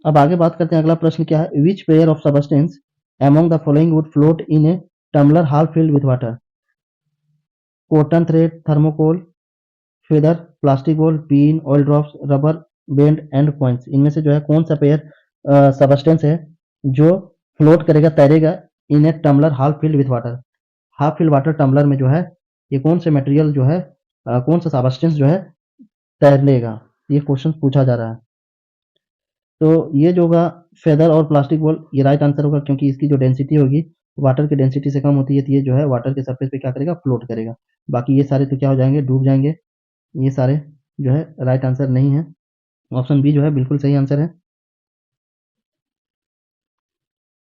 अब आगे बात करते हैं, अगला प्रश्न क्या है, which pair of substance among the following would float in a tumbler half filled with water. Cotton thread, thermocol, feather, plastic ball, pin, oil drops, rubber band and coins. इनमें से जो है कौन सा पेयर सबस्टेंस है जो float करेगा, तैरेगा in a tumbler half filled with water. Half filled water tumbler में जो है ये कौन से मटेरियल जो है कौन सा सबस्टेंस जो है तैरेगा, ये क्वेश्चन पूछा जा रहा है। तो ये जो होगा फेदर और प्लास्टिक बॉल ये राइट आंसर होगा, क्योंकि इसकी जो डेंसिटी होगी वाटर की डेंसिटी से कम होती है, तो ये जो है वाटर के सरफेस पे क्या करेगा, फ्लोट करेगा। बाकी ये सारे तो क्या हो जाएंगे, डूब जाएंगे। ये सारे जो है राइट आंसर नहीं है। ऑप्शन बी जो है बिल्कुल सही आंसर है।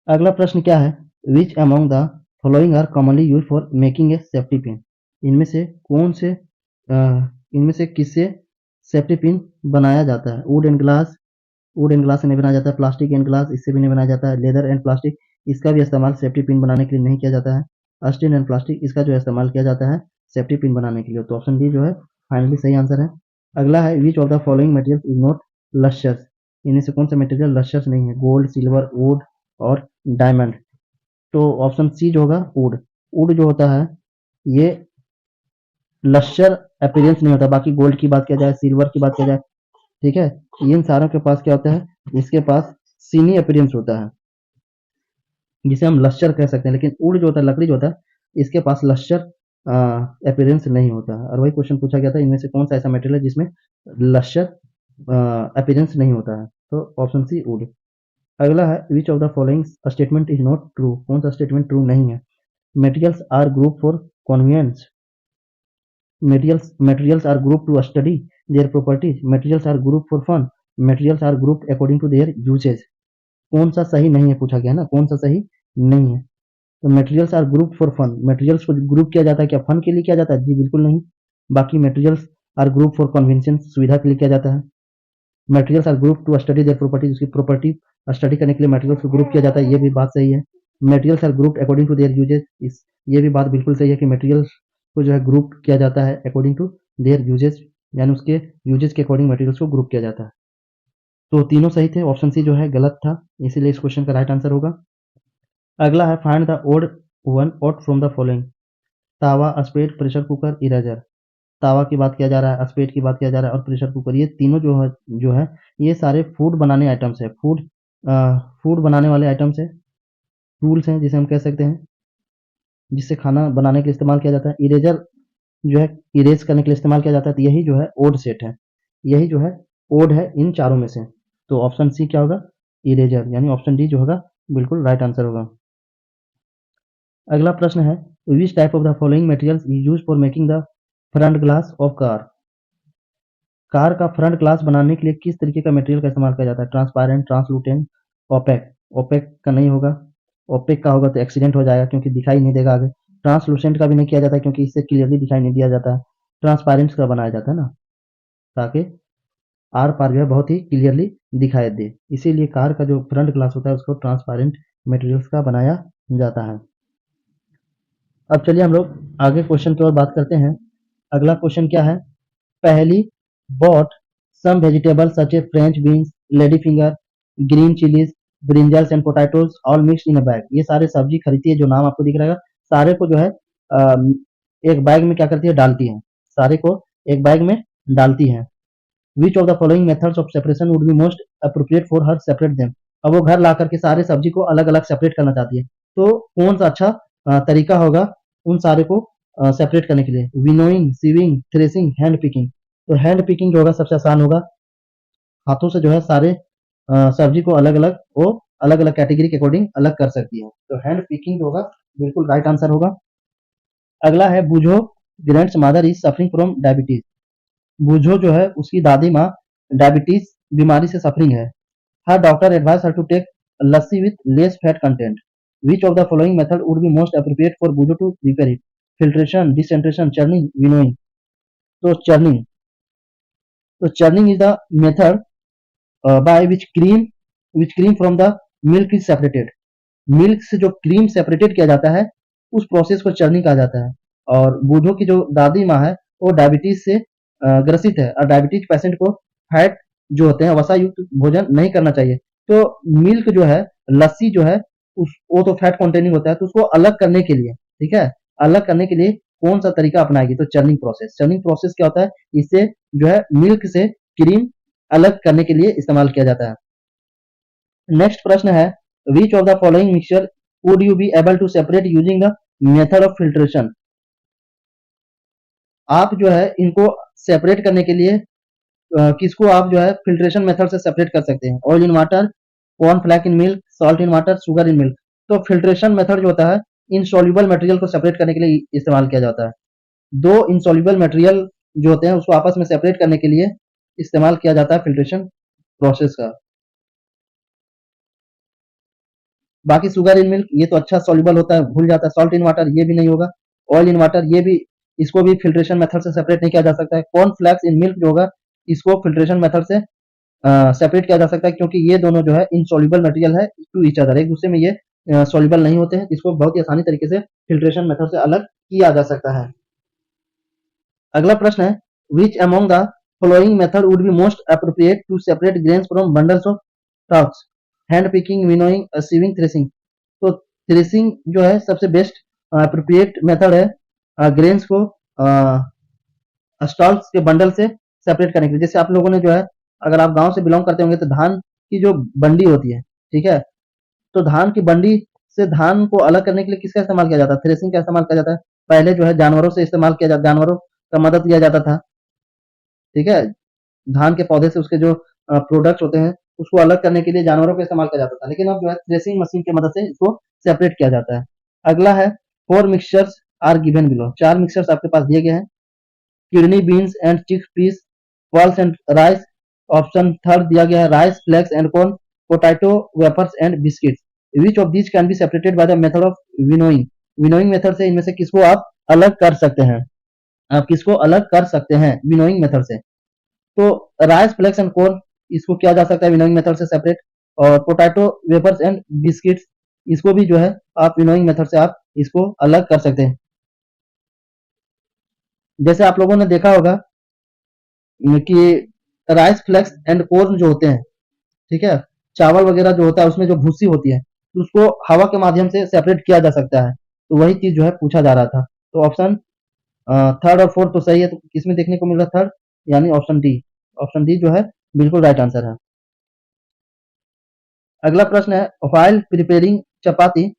अगला प्रश्न क्या है, which among the following are commonly use for making a safety pin. इनमें से कौन से इनमें से किससे सेफ्टी पिन बनाया जाता है। Would and glass, would and glass से नहीं बनाया जाता है। प्लास्टिक एंड ग्लास, इससे भी नहीं बनाया जाता है। लेदर एंड प्लास्टिक, इसका भी इस्तेमाल सेफ्टी पिन बनाने के लिए नहीं किया जाता है। स्टील एंड प्लास्टिक, इसका जो इस्तेमाल किया जाता है सेफ्टी पिन बनाने के लिए। तो ऑप्शन डी जो है फाइनली सही आंसर है। अगला है, which of the following material is not lustrous. इनमें से कौन सा मटेरियल लस्टर्स नहीं है। गोल्ड, सिल्वर, वुड और डायमंड। तो ऑप्शन सी जो होगा वुड। वुड जो होता है ये लस्टर अपीयरेंस नहीं होता। बाकी गोल्ड की बात किया जाए, सिल्वर की बात किया जाए, ठीक है, इन सारों के पास क्या होता है, इसके पास सीनी अपीयरेंस होता है, जिसे हम लस्टर कह सकते हैं। लेकिन वुड जो होता है, लकड़ी जो होता है, इसके पास लस्टर अपीयरेंस नहीं होता है। और वही क्वेश्चन पूछा गया था, इनमें से कौन सा ऐसा मटेरियल है जिसमें लस्टर अपीयरेंस नहीं होता है। तो ऑप्शन सी वुड। अगला है, which of the following statement is not true. कौन सा स्टेटमेंट ट्रू नहीं है। Materials are group for convenience. Materials are grouped to study their properties. Materials are grouped for fun. Materials are grouped according to their uses. कौन सा सही नहीं है पूछा गया ना, कौन सा सही नहीं है। तो materials are group for fun, materials को ग्रुप किया जाता है क्या फन के लिए किया जाता है, जी बिल्कुल नहीं। बाकी materials are group for convention, सुविधा के लिए किया जाता है। Materials are group to study their properties, उसकी प्रॉपर्टी स्टडी करने के लिए मटेरियल्स को ग्रुप किया जाता है, ये भी बात सही है। Materials are group according to their uses, इस ये भी बात बिल्कुल सही है कि मटेरियल्स को जो है ग्रुप किया जाता है अकॉर्डिंग टू देयर यूजेस, यानी उसके यूजेस के अकॉर्डिंग मटेरियल्स को ग्रुप किया जाता है। तो तीनों सही थे, ऑप्शन सी जो है गलत था, इसीलिए इस क्वेश्चन का राइट आंसर होगा। अगला है, find the odd one out from the following. Tawa, spade, pressure cooker, eraser. तावा की बात किया जा रहा है, स्पेड की बात किया जा रहा है और प्रेशर कुकर, ये तीनों जो है ये सारे फूड बनाने आइटम्स है। फूड बनाने वाले आइटम्स है, टूल्स हैं जिसे हम कह सकते हैं, जिससे खाना बनाने के लिए इस्तेमाल किया जाता है। इरेजर जो है इरेज करने के लिए इस्तेमाल किया जाता है। तो यही जो है ओड सेट है, यही जो है ओड है इन चारों में से। तो ऑप्शन सी क्या होगा, इरेजर, यानी ऑप्शन डी जो होगा बिल्कुल राइट आंसर होगा। अगला प्रश्न है, which type of the following materials is use for making the front glass of car. Car का फ्रंट ग्लास बनाने के लिए किस तरीके का मटेरियल का इस्तेमाल किया जाता है। Transparent, ट्रांसलूटेंट, OPEC. ओपेक का नहीं होगा, ओपेक का होगा तो एक्सीडेंट हो जाएगा क्योंकि दिखाई नहीं देगा आगे। ट्रांसलूसेंट का भी नहीं किया जाता क्योंकि इससे क्लियरली दिखाई नहीं दिया जाता है। ट्रांसपेरेंट का बनाया जाता है ना, ताकि आर पार जो है बहुत ही क्लियरली दिखाई दे, इसीलिए कार का जो फ्रंट ग्लास होता है उसको ट्रांसपेरेंट मटेरियल्स का बनाया जाता है। अब चलिए हम लोग आगे क्वेश्चन की ओर बात करते हैं। अगला क्वेश्चन क्या है, Paheli bought some vegetables such a French beans, lady finger, green chillies, brinjals and potatoes all mixed in a bag. ये सारे सब्जी खरीदती है, जो नाम आपको दिख रहा है, सारे को जो है एक बैग में क्या करती है, डालती है, सारे को एक बैग में डालती है। Which of the following methods of separation would be most appropriate for her separate them. अब वो घर ला करके सारे सब्जी को अलग अलग सेपरेट करना चाहती है, तो कौन सा अच्छा तरीका होगा उन सारे को सेपरेट करने के लिए। Winnowing, sieving, threshing, hand picking. तो हैंड पिकिंग जो होगा सबसे आसान होगा, हाथों से जो है सारे सब्जी को अलग अलग वो अलग अलग कैटेगरी के अकॉर्डिंग अलग कर सकती है। तो हैंड पिकिंग जो होगा बिल्कुल राइट आंसर होगा। अगला है, Boojho grand's mother is suffering from diabetes. Boojho जो है उसकी दादी माँ डायबिटीज बीमारी से सफरिंग है। Her doctor advise her to take lassi with less fat content. Which of the following method would be most appropriate for Boojho to prepare it. Filtration, decantation, churning, winnowing. तो churning, तो churning is the method by which cream from the milk is separated। Milk से जो cream separated किया जाता है उस process को churning कहा जाता है। और बूढ़ों की जो दादी माँ है वो डायबिटीज से ग्रसित है, और डायबिटीज पेशेंट को फैट जो होते हैं वसा युक्त भोजन नहीं करना चाहिए। तो मिल्क जो है, लस्सी जो है, उस वो तो फैट कंटेनिंग होता है, तो उसको अलग करने के लिए, ठीक है, अलग करने के लिए कौन सा तरीका अपनाएगी, तो चर्निंग प्रोसेस। चर्निंग प्रोसेस क्या होता है, इससे जो है मिल्क से क्रीम अलग करने के लिए इस्तेमाल किया जाता है। नेक्स्ट प्रश्न है, which of the following mixture would you be able to separate using the method of filtration. आप जो है इनको सेपरेट करने के लिए किसको आप जो है फिल्ट्रेशन मेथड से सेपरेट कर सकते हैं। Oil in water, corn flake in milk, salt in water, sugar in milk. तो फिल्ट्रेशन मेथड जो होता है इनसॉल्युबल मटेरियल को सेपरेट करने के लिए इस्तेमाल किया जाता है। दो इनसॉल्युबल मटेरियल जो होते हैं उसको आपस में सेपरेट करने के लिए इस्तेमाल किया जाता है फिल्ट्रेशन प्रोसेस का। बाकी शुगर इन मिल्क ये तो अच्छा सॉल्युबल होता है, घुल जाता है। सॉल्ट इन वाटर ये भी नहीं होगा। ऑयल इन वाटर ये भी, इसको भी फिल्ट्रेशन मेथड से सेपरेट नहीं किया जा सकता है। कॉर्नफ्लेक्स इन मिल्क जो होगा इसको फिल्ट्रेशन मेथड से सेपरेट किया जा सकता है, क्योंकि ये दोनों जो है इनसॉल्युबल मटेरियल है टू ईच अदर, एक दूसरे में ये सॉल्युबल नहीं होते हैं। इसको बहुत ही आसानी तरीके से फिल्ट्रेशन मेथड से अलग किया जा सकता है। अगला प्रश्न है, which among the following method would be most appropriate to separate grains from bundles of stalks? Hand picking, winnowing, sieving, threshing. तो थ्रेसिंग जो है सबसे बेस्ट अप्रोप्रिएट मेथड है ग्रेन्स को स्टॉक्स के बंडल से सेपरेट करने के लिए। जैसे आप लोगों ने जो है, अगर आप गांव से बिलोंग करते होंगे तो धान की जो बंडी होती है, ठीक है, तो धान की बंडी से धान को अलग करने के लिए किसका इस्तेमाल किया जाता है? थ्रेसिंग का इस्तेमाल किया जाता है। पहले जो है जानवरों से इस्तेमाल किया जाता, जानवरों का मदद लिया जाता था, ठीक है। धान के पौधे से उसके जो प्रोडक्ट्स होते हैं उसको अलग करने के लिए जानवरों का इस्तेमाल किया जाता था, लेकिन अब जो है थ्रेसिंग मशीन की मदद से इसको सेपरेट किया जाता है। अगला है, four mixtures are given below. चार मिक्सचर्स आपके पास दिए गए हैं। Kidney beans and chickpeas, pulse and rice. Option third दिया गया है rice flakes and corn, potato wafers and biscuits. Which of these can be separated by the method of winnowing? Winnowing method से इनमें से किसको आप अलग कर सकते हैं? आप किसको अलग कर सकते हैं विनोइंग मेथड से? तो राइस फ्लेक्स एंड कॉर्न इसको किया जा सकता है विनोइंग मेथड से सेपरेट, और पोटैटो वेफर्स एंड बिस्किट्स इसको भी जो है आप विनोइंग मेथड से आप इसको अलग कर सकते हैं। जैसे आप लोगों ने देखा होगा कि राइस फ्लेक्स एंड कॉर्न जो होते हैं, ठीक है, चावल वगैरह जो होता है उसमें जो भूसी होती है तो उसको हवा के माध्यम से सेपरेट किया जा सकता है। तो वही चीज जो है पूछा जा रहा था। तो ऑप्शन थर्ड और फोर्थ तो सही है, तो किसमें देखने को मिल रहा है थर्ड, यानी ऑप्शन डी। ऑप्शन डी जो है बिल्कुल राइट आंसर है। अगला प्रश्न है, while preparing chapati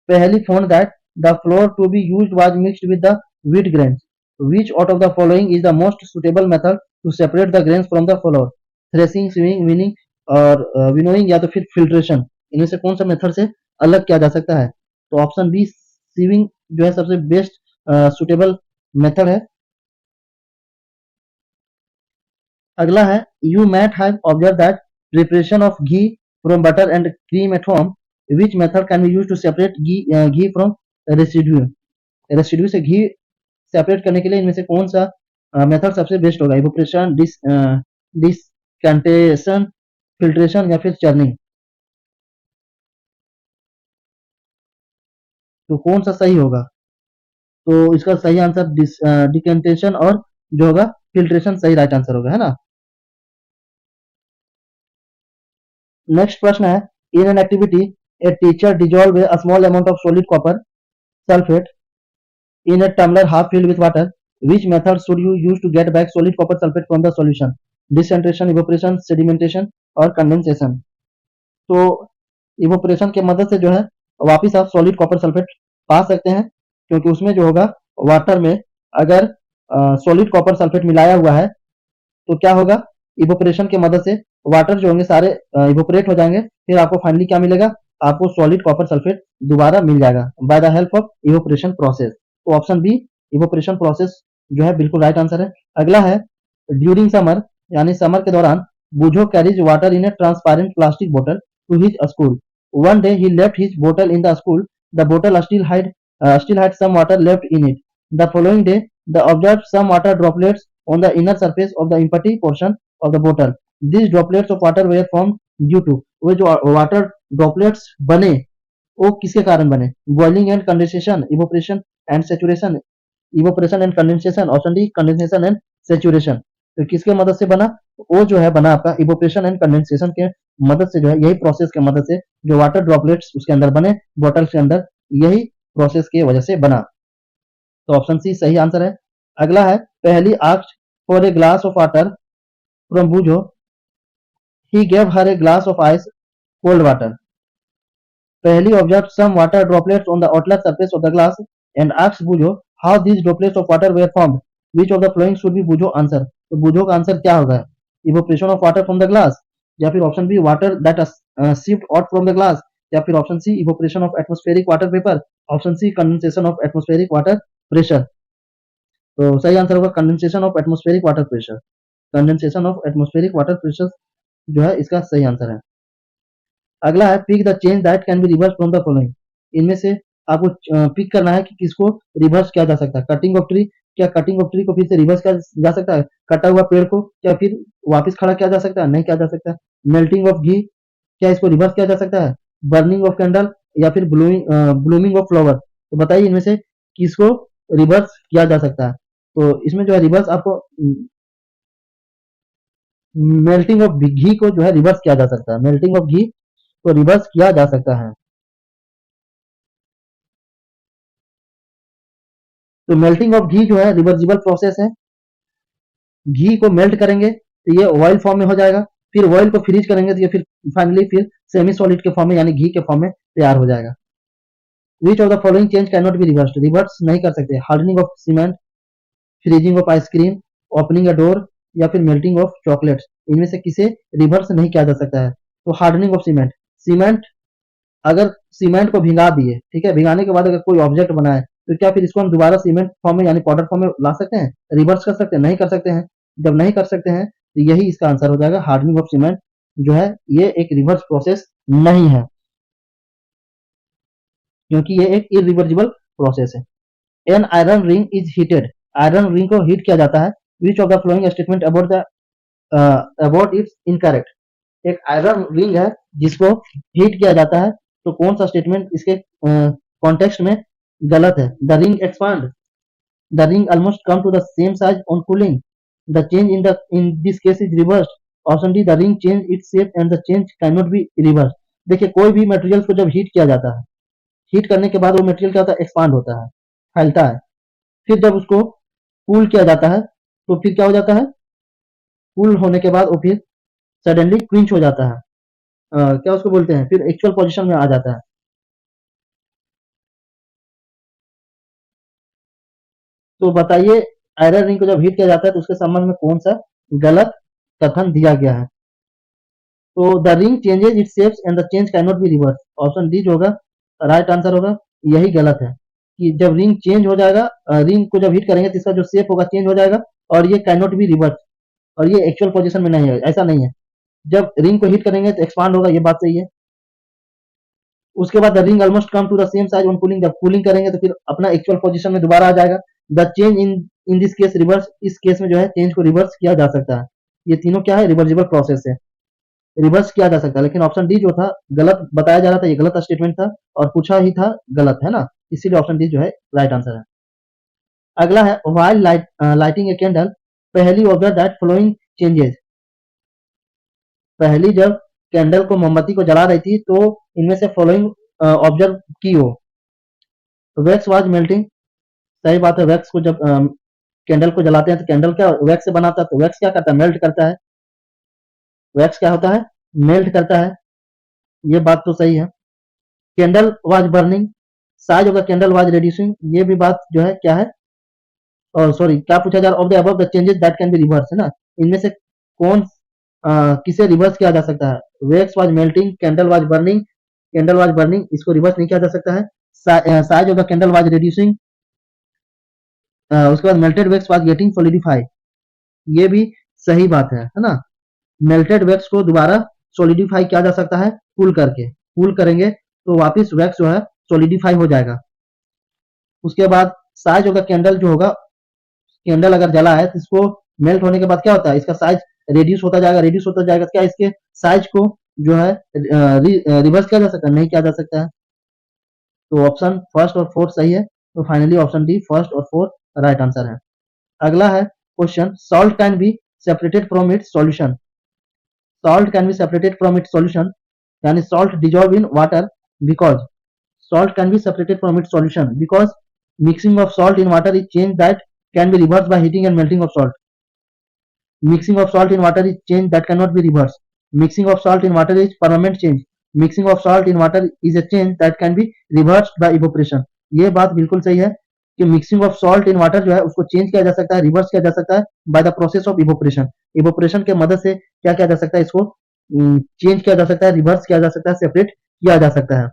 Paheli found that the flour to be used was mixed with the wheat grains. Which out of the following is the most suitable method to separate the grains from the flour? Threshing, sieving, winning और winnowing या तो फिर filtration, इनमें से कौन सा method से अलग किया जा सकता है? तो ऑप्शन बी सीविंग जो है सबसे बेस्ट सुटेबल मेथड है। अगला है, you might have observe that preparation of ghee from butter and cream at home, which method can be use to separate ghee from residue? Residue से घी सेपरेट करने के लिए इनमें से कौन सा मेथड सबसे बेस्ट होगा? इवोपरेशन, डिसकंटेशन, फिल्ट्रेशन या फिर चर्निंग? तो कौन सा सही होगा? तो इसका सही आंसर डिकेंटेशन और जो होगा फिल्ट्रेशन सही राइट आंसर होगा, है ना। नेक्स्ट प्रश्न है, in an activity a teacher dissolve a small amount of solid copper sulfate in a tumbler half filled with water. Which method should you use to get back solid copper sulfate from the solution? Disintegration, evaporation, sedimentation और condensation? तो evaporation की मदद से जो है वापिस आप solid copper sulphate पा सकते हैं, क्योंकि उसमें जो होगा वाटर में अगर सॉलिड कॉपर सल्फेट मिलाया हुआ है तो क्या होगा, इवोपरेशन की मदद से वाटर जो होंगे सारे इवोपरेट हो जाएंगे, फिर आपको फाइनली क्या मिलेगा, आपको सॉलिड कॉपर सल्फेट दोबारा मिल जाएगा by the help of evaporation process. तो ऑप्शन बी इवोपरेशन प्रोसेस जो है बिल्कुल राइट आंसर है। अगला है, ड्यूरिंग समर यानी समर के दौरान Boojho carries water in a transparent plastic बोतल to his school. One day he left his बोतल इन द स्कूल, द बोतल still had some water left in it. The following day, the observed some water droplets on the inner surface of the empty portion of the bottle. These droplets of water were formed due to, वो जो water droplets बने वो किसके कारण बने? Boiling and condensation, evaporation and saturation. Evaporation and condensation, option D condensation and saturation. तो किसके मदद से बना? वो जो है बना आपका इवोपरेशन एंड कंडेंसेशन के मदद से, जो है यही प्रोसेस के मदद से जो वाटर ड्रॉपलेट्स उसके अंदर बने बॉटल के अंदर, यही प्रोसेस की वजह से बना। तो ऑप्शन सी सही आंसर है। अगला है, पहली asked for a glass of water from बुझो, he gave her a glass of ice cold water. Paheli observed some water droplets on the outer surface of the glass and asked Bujo how these droplets of water were formed. Which of the following should be Bujo answer? तो बुझो का answer क्या होगा? Evaporation of water from the glass, या फिर option B water that sipped out from the glass, या फिर option C evaporation of atmospheric water vapour, option C condensation of atmospheric water pressure. तो सही आंसर होगा condensation of atmospheric water pressure. Condensation of atmospheric water pressure जो है इसका सही answer है। अगला है pick the change that can be reverse from the following. इनमें से आपको पिक करना है कि किसको रिवर्स किया जा सकता है। कटिंग ऑफ ट्री, क्या कटिंग ऑफ ट्री को फिर से रिवर्स किया जा सकता है? कटा हुआ पेड़ को क्या फिर वापस खड़ा किया जा सकता है? नहीं किया जा सकता। मेल्टिंग ऑफ घी, क्या इसको रिवर्स किया जा सकता है? बर्निंग ऑफ कैंडल या फिर ब्लूमिंग ऑफ फ्लावर। तो बताइए इनमें से किसको रिवर्स किया जा सकता है? तो इसमें जो है रिवर्स आपको मेल्टिंग ऑफ घी को जो है रिवर्स किया जा सकता है। मेल्टिंग ऑफ घी को रिवर्स किया जा सकता है। तो मेल्टिंग ऑफ घी जो है रिवर्सिबल प्रोसेस है। घी को मेल्ट करेंगे तो ये ऑयल फॉर्म में हो जाएगा, फिर ऑयल को फ्रीज करेंगे तो ये फिर फाइनली फिर सेमी सॉलिड के फॉर्म में यानी घी के फॉर्म में तैयार हो जाएगा। विच of the following change can not be reverse, reverse नहीं कर सकते? Hardening of cement, freezing of ice cream, opening a door या फिर मेल्टिंग ऑफ चॉकलेट्स। इनमें से किसे रिवर्स नहीं किया जा सकता है? तो हार्डनिंग ऑफ सीमेंट, सीमेंट अगर सीमेंट को भिंगा दिए, ठीक है, भिंगाने के बाद अगर कोई ऑब्जेक्ट बनाए तो क्या फिर इसको हम दोबारा सीमेंट फॉर्म में यानी पाउडर फॉर्म में ला सकते हैं? रिवर्स कर सकते हैं? नहीं कर सकते हैं। जब नहीं कर सकते हैं तो यही इसका आंसर हो जाएगा। हार्डनिंग ऑफ सीमेंट जो है ये एक रिवर्स प्रोसेस नहीं है, क्योंकि ये एक इरिवर्सिबल प्रोसेस है। An iron ring is heated, iron ring को हीट किया जाता है। Which of the following statement about it's incorrect. एक आयरन रिंग है जिसको हीट किया जाता है, तो कौन सा स्टेटमेंट इसके कॉन्टेक्स्ट में गलत है? The ring expand, the ring almost come to the same size on cooling, the change in this case is reversed, option D the ring change its shape and the change can not be reverse. देखिए कोई भी material को जब heat किया जाता है, heat करने के बाद वो मटेरियल क्या होता है? एक्सपांड होता है, फैलता है। फिर जब उसको कूल किया जाता है तो फिर क्या हो जाता है? कूल होने के बाद वो फिर सडनली क्विंच हो जाता है। क्या उसको बोलते हैं? फिर एक्चुअल पोजीशन में आ जाता है। तो बताइए आयरन रिंग को जब हीट किया जाता है तो उसके संबंध में कौन सा गलत कथन दिया गया है? तो the ring changes it's shapes and the change can not be reverse, option D जो होगा राइट आंसर होगा। यही गलत है कि जब रिंग चेंज हो जाएगा, रिंग को जब हीट करेंगे तो इसका जो शेप होगा चेंज हो जाएगा और ये कैन नॉट बी रिवर्स, और ये एक्चुअल पोजीशन में नहीं है, ऐसा नहीं है। जब रिंग को हीट करेंगे तो एक्सपांड होगा, ये बात सही है। उसके बाद the ring almost come to the same size on cooling, जब कूलिंग करेंगे तो फिर अपना एक्चुअल पोजीशन में दोबारा आ जाएगा। The change in this case reverse, इस केस में जो है चेंज को रिवर्स किया जा सकता है। ये तीनों क्या है? रिवर्सिबल प्रोसेस है, रिवर्स किया जा सकता है। लेकिन ऑप्शन डी जो था गलत बताया जा रहा था, ये गलत स्टेटमेंट था और पूछा ही था गलत, है ना? इसीलिए ऑप्शन डी जो है राइट आंसर है। अगला है व्हाइल लाइटिंग ए कैंडल, पहली ऑब्जर्व दैट फ्लोइंग चेंजेस। पहली जब कैंडल को मोमबत्ती को जला रही थी तो इनमें से फॉलोइंग ऑब्जर्व की हो। वैक्स वाज मेल्टिंग, सही बात है। वैक्स को जब कैंडल को जलाते हैं तो कैंडल क्या वैक्स से बनाता है, तो वैक्स क्या करता है? मेल्ट करता है। वैक्स क्या होता है? मेल्ट करता है, ये बात तो सही है। Candle was burning, size of the candle was reducing, ये भी बात जो है क्या है? और सॉरी क्या पूछा जा रहा है? Of the above the changes that can be reverse, है ना? इनमें से कौन किसे रिवर्स किया जा सकता है? Wax was melting, candle was burning, candle was burning इसको रिवर्स नहीं किया जा सकता है। Size of the candle was reducing, उसके बाद melted wax was getting solidify, ये भी सही बात है ना? मेल्टेड वैक्स को दोबारा सॉलिडिफाई किया जा सकता है कूल करके, कूल करेंगे तो वापस वैक्स जो है सॉलिडिफाई हो जाएगा। उसके बाद साइज ऑफ द कैंडल जो होगा, कैंडल अगर जला है तो इसको मेल्ट होने के बाद क्या होता है? इसका साइज रिड्यूस होता जाएगा, रिड्यूस होता जाएगा, क्या इसके साइज को जो है रिवर्स किया जा सकता है? नहीं किया जा सकता है। तो ऑप्शन फर्स्ट और फोर्थ सही है, तो फाइनली ऑप्शन डी फर्स्ट और फोर्थ राइट आंसर है। अगला है question, salt can be separated from its solution, salt can be separated from its solution, यानी salt dissolve in water because salt can be separated from its solution because mixing of salt in water is change that can be reversed by heating and melting of salt. Mixing of salt in water is change that cannot be reversed. Mixing of salt in water is permanent change. Mixing of salt in water is a change that can be reversed by evaporation. ये बात बिल्कुल सही है कि mixing of salt in water जो है उसको change किया जा सकता है, रिवर्स किया जा सकता है by the process of evaporation. Evaporation के मदद से क्या किया जा सकता है? इसको चेंज किया जा सकता है, रिवर्स किया जा सकता है, सेपरेट किया जा सकता है।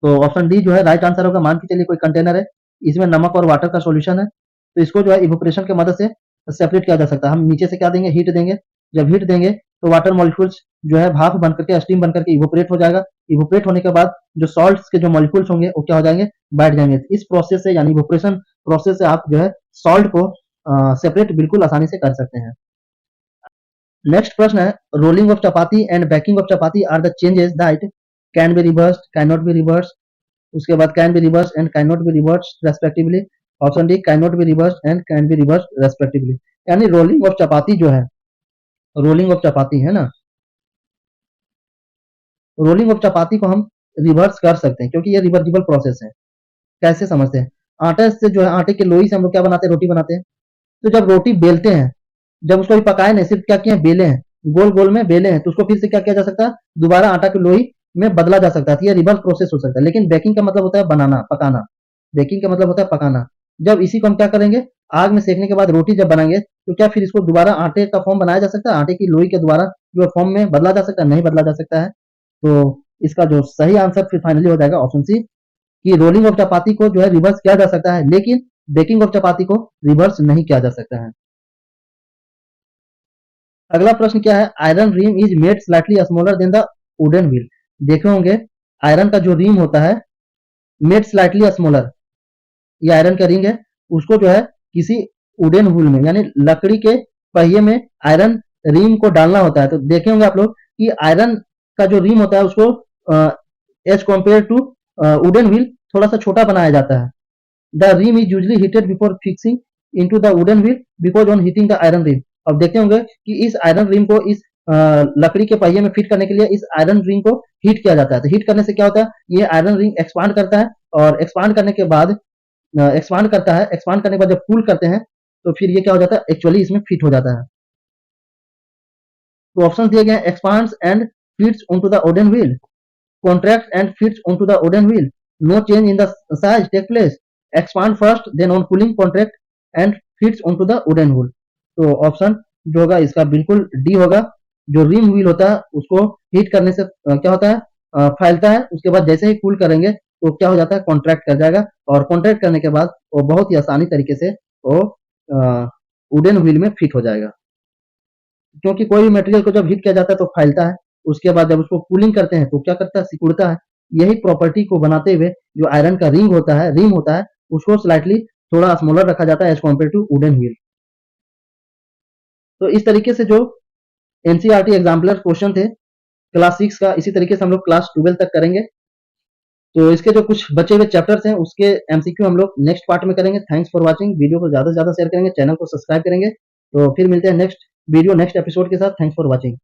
तो ऑप्शन डी जो है राइट आंसर होगा। मान के चलिए कोई कंटेनर है, इसमें नमक और वाटर का सॉल्यूशन है, तो इसको जो है इवोपरेशन की मदद से सेपरेट किया जा सकता है। हम नीचे से क्या देंगे, हीट देंगे। जब हीट देंगे तो वाटर मॉलिक्यूल्स जो है भाप बन करके, स्टीम बन करके इवोपरेट हो जाएगा। इवोपरेट होने के बाद जो सॉल्ट्स के जो मॉलिक्यूल्स होंगे वो क्या हो जाएंगे, बैठ जाएंगे। इस प्रोसेस से, यानी इवोपरेशन प्रोसेस से आप जो है सॉल्ट को सेपरेट बिल्कुल आसानी से कर सकते हैं। नेक्स्ट प्रश्न है, rolling of chapati and baking of chapati are the changes that can be reversed, can not be reversed. उसके बाद can be reverse and can not be reverse respectively. Option D can not be reverse and can be reverse respectively. यानी rolling of chapati जो है, rolling of चपाती है ना, rolling of चपाती को हम reverse कर सकते हैं क्योंकि ये रिवर्सिबल प्रोसेस है। कैसे समझते हैं, आटे से जो है, आटे के लोई से हम लोग क्या बनाते हैं, रोटी बनाते हैं। तो जब रोटी बेलते हैं, जब उसको भी पकाए नहीं, सिर्फ क्या किए, बेले हैं, गोल गोल में बेले हैं, तो उसको फिर से क्या किया जा सकता है, दोबारा आटा की लोई में बदला जा सकता है। तो ये रिवर्स प्रोसेस हो सकता है। लेकिन बेकिंग का मतलब होता है बनाना, पकाना। बेकिंग का मतलब होता है पकाना। जब इसी को हम क्या करेंगे, आग में सेकने के बाद रोटी जब बनाएंगे, तो क्या फिर इसको दोबारा आटे का फॉर्म बनाया जा सकता है, आटे की लोई के द्वारा जो फॉर्म में बदला जा सकता है, नहीं बदला जा सकता है। तो इसका जो सही आंसर फिर फाइनली हो जाएगा ऑप्शन सी, कि रोलिंग ऑफ चपाती को जो है रिवर्स किया जा सकता है, लेकिन बेकिंग ऑफ चपाती को रिवर्स नहीं किया जा सकता है। अगला प्रश्न क्या है, iron rim is made slightly smaller than the wooden wheel. देखे होंगे आयरन का जो रिम होता है, मेड स्लाइटली स्मॉलर, ये आयरन का रिंग है, उसको जो है किसी वुडन व्हील में, यानी लकड़ी के पहिए में आयरन रिम को डालना होता है। तो देखे होंगे आप लोग कि आयरन का जो रिम होता है उसको as compare to wooden wheel थोड़ा सा छोटा बनाया जाता है। The rim is usually heated before fixing into the wooden wheel because on heating the iron rim. अब देखते होंगे कि इस आयरन रिम को इस लकड़ी के पहिए में फिट करने के लिए इस आयरन रिंग को हीट किया जाता है। तो हीट करने से क्या होता है, ये आयरन रिंग एक्सपांड करता है, और एक्सपांड करने के बाद एक्सपांड करता है, एक्सपांड करने के बाद जब कूल करते हैं तो फिर ये क्या हो जाता है, एक्चुअली इसमें फिट हो जाता है। तो ऑप्शन दिए गए हैं, expands and fits onto the wooden wheel, contracts and fits onto the wooden wheel, no change in the size take place, expand first then on cooling contract and fits onto the wooden wheel। तो option जो होगा इसका बिल्कुल D होगा। जो rim wheel होता है उसको हीट करने से क्या होता है, फैलता है, उसके बाद जैसे ही कूल करेंगे तो क्या हो जाता है, कॉन्ट्रैक्ट कर जाएगा, और कॉन्ट्रैक्ट करने के बाद वो बहुत ही आसानी तरीके से वो वुडन व्हील में फिट हो जाएगा। क्योंकि कोई भी मटेरियल को जब हीट किया जाता है तो फैलता है, उसके बाद जब उसको कूलिंग करते हैं तो क्या करता है, सिकुड़ता है। यही प्रॉपर्टी को बनाते हुए जो आयरन का रिंग होता है, रिम होता है, उसको स्लाइटली थोड़ा स्मॉलर रखा जाता है as compare to wooden wheel. तो इस तरीके से जो एनसीईआरटी एग्जाम्पलर क्वेश्चन थे क्लास 6 का, इसी तरीके से हम लोग क्लास 12 तक करेंगे। तो इसके जो कुछ बचे हुए चैप्टर्स हैं उसके एमसीक्यू हम लोग नेक्स्ट पार्ट में करेंगे। थैंक्स फॉर वाचिंग, वीडियो को ज़्यादा से ज़्यादा शेयर करेंगे, चैनल को सब्सक्राइब करेंगे। तो फिर मिलते हैं नेक्स्ट वीडियो नेक्स्ट एपिसोड के साथ। Thanks for watching.